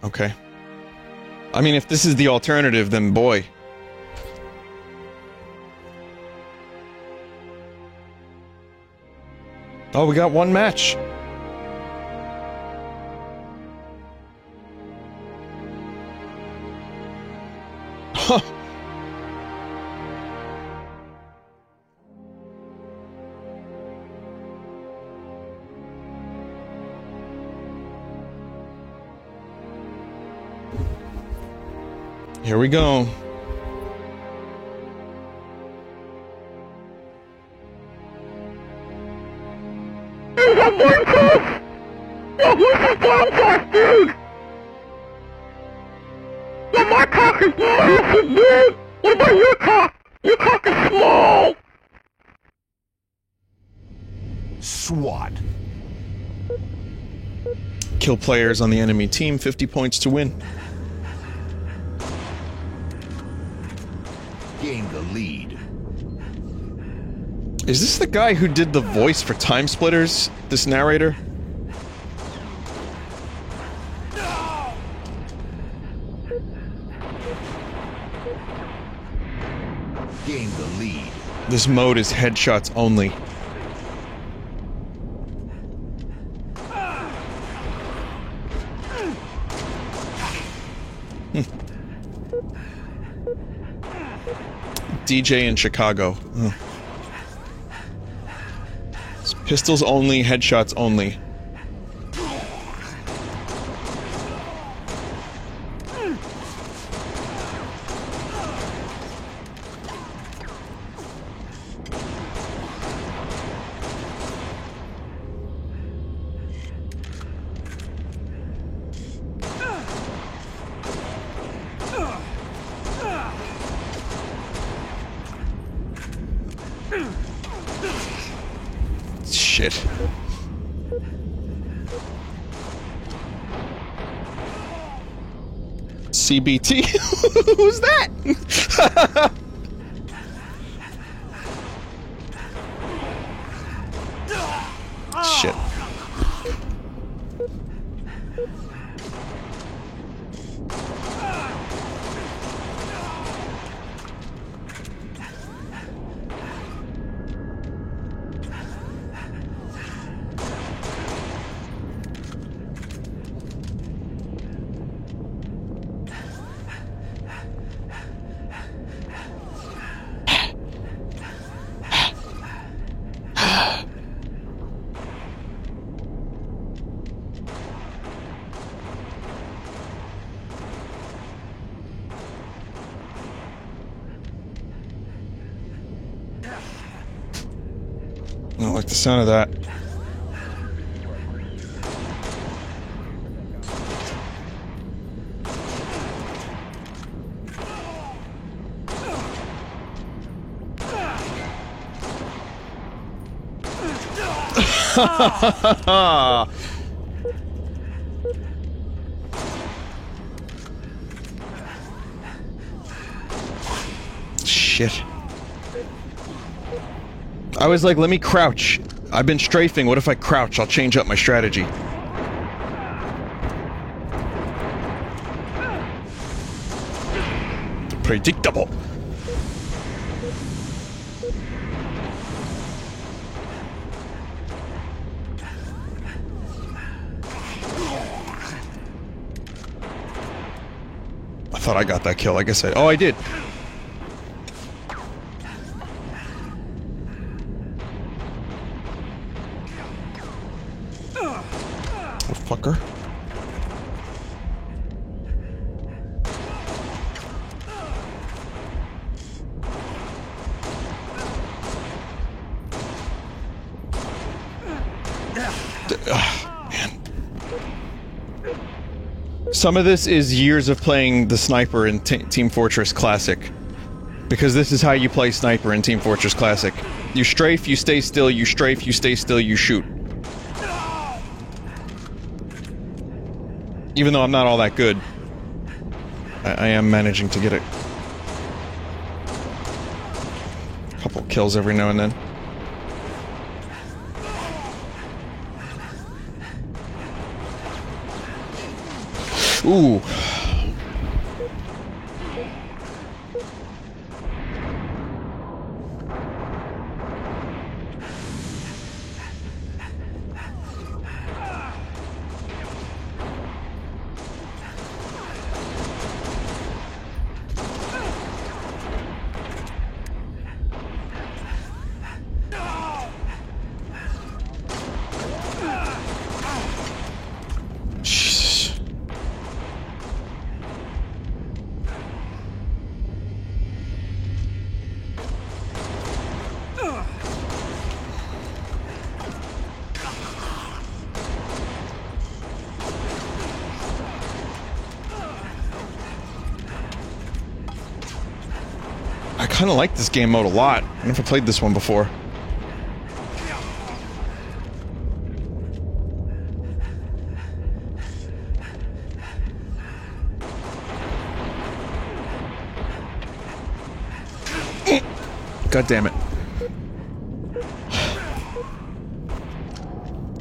Okay. I mean, if this is the alternative, then boy. Oh, we got one match. Huh. Here we go. My cock is massive, dude! What about your cock? Your cock is small! SWAT. Kill players on the enemy team, 50 points to win. Gain the lead. Is this the guy who did the voice for Time Splitters? This narrator? Gain the lead. This mode is headshots only. DJ in Chicago. It's pistols only, headshots only. Shit. CBT? Who's that? Shit. I don't like the sound of that. Shit. I was like, let me crouch. I've been strafing. What if I crouch? I'll change up my strategy. Predictable. I thought I got that kill. I guess I... Oh, I did. Fucker. Man. Some of this is years of playing the sniper in Team Fortress Classic. Because this is how you play sniper in Team Fortress Classic. You strafe, you stay still, you strafe, you stay still, you shoot. Even though I'm not all that good, I am managing to get a couple kills every now and then. Ooh. kind of like this game mode a lot. I never played this one before. God damn it.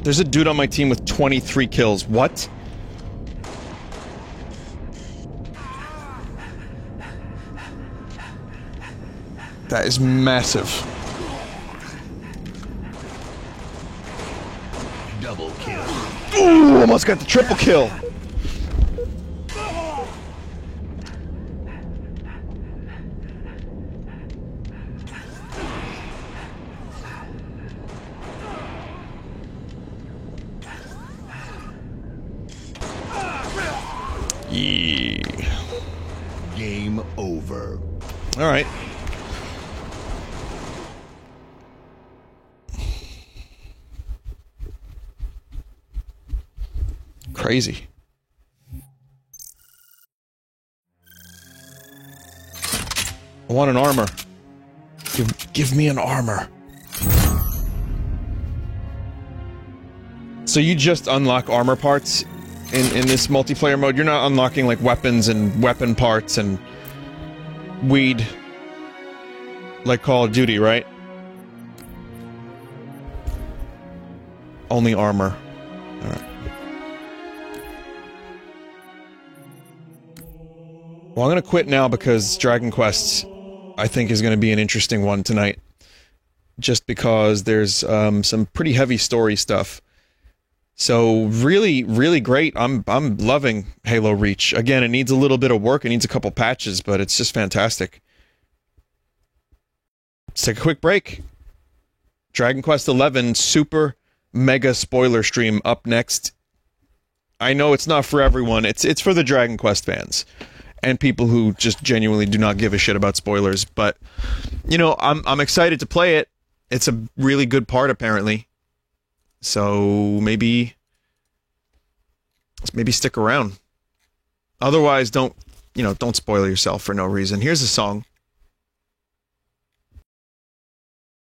There's a dude on my team with 23 kills. What? That is massive. Double kill. Ooh, almost got the triple kill. Yeah. Game over. All right. Crazy. I want an armor. Give me an armor. So you just unlock armor parts in this multiplayer mode? You're not unlocking like weapons and weapon parts and weed like Call of Duty, right? Only armor. Alright. Well, I'm gonna quit now because Dragon Quest, I think, is gonna be an interesting one tonight. Just because there's some pretty heavy story stuff. So really, really great. I'm loving Halo Reach. Again, it needs a little bit of work. It needs a couple patches, but it's just fantastic. Let's take a quick break. Dragon Quest XI super mega spoiler stream up next. I know it's not for everyone. It's for the Dragon Quest fans and people who just genuinely do not give a shit about spoilers. But you know, I'm excited to play it. It's a really good part, apparently. So maybe stick around. Otherwise, don't spoil yourself for no reason. Here's a song.